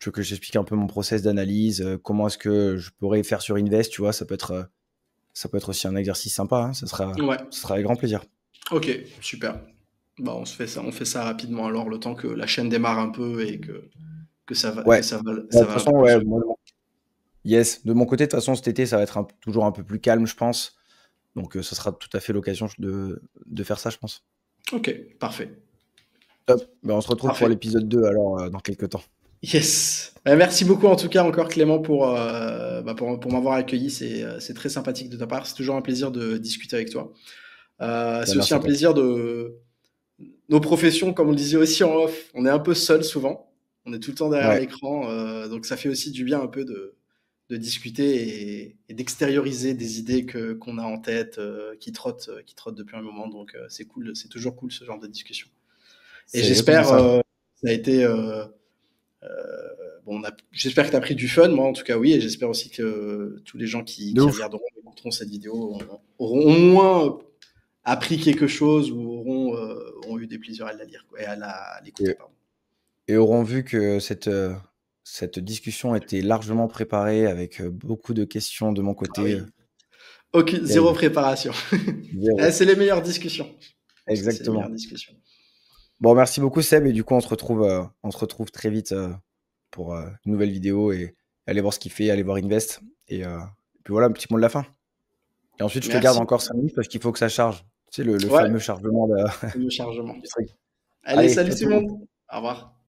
tu veux que j'explique un peu mon process d'analyse, comment est-ce que je pourrais faire sur Invest, tu vois, ça peut être aussi un exercice sympa, hein, Ouais, ça sera avec grand plaisir. ok, super. Bah, on fait ça rapidement alors, le temps que la chaîne démarre un peu et que Ouais, de ça toute va un façon, peu ouais, plus. yes. De mon côté, de toute façon, cet été, ça va être toujours un peu plus calme, je pense. Donc, ça sera tout à fait l'occasion de faire ça, je pense. Ok, parfait. Top. Ben, on se retrouve pour Parfait. l'épisode 2 alors dans quelques temps. Yes. Merci beaucoup en tout cas encore Clément pour m'avoir accueilli. C'est très sympathique de ta part. C'est toujours un plaisir de discuter avec toi. Ben, C'est aussi merci un à toi. plaisir de nos professions, comme on le disait aussi en off, on est un peu seul souvent. On est tout le temps derrière Ouais, l'écran, donc ça fait aussi du bien un peu de discuter et d'extérioriser des idées qu'on a en tête, qui trottent depuis un moment. Donc c'est cool, c'est toujours cool ce genre de discussion. Et c'est exactement j'espère, ça. ça a été, j'espère que tu as pris du fun, moi en tout cas oui, et j'espère aussi que tous les gens De qui ouf. regarderont, écouteront cette vidéo auront au moins appris quelque chose ou auront eu des plaisirs à la lire, quoi, et à l'écouter, Et, pardon. et auront vu que cette discussion était largement préparée avec beaucoup de questions de mon Ah côté. oui. Ok, zéro Terrible. préparation. Zéro. C'est les meilleures discussions. Je pense que c'est les meilleures Exactement. discussions. Bon, merci beaucoup Seb et du coup on se retrouve très vite pour une nouvelle vidéo et aller voir ce qu'il fait, aller voir Invest et puis voilà un petit mot de la fin. Et ensuite je te garde Merci. encore 5 minutes parce qu'il faut que ça charge. Tu sais le Ouais, fameux chargement le chargement. du truc. Allez, Allez, salut ciao tout le tout le monde. monde. Au revoir.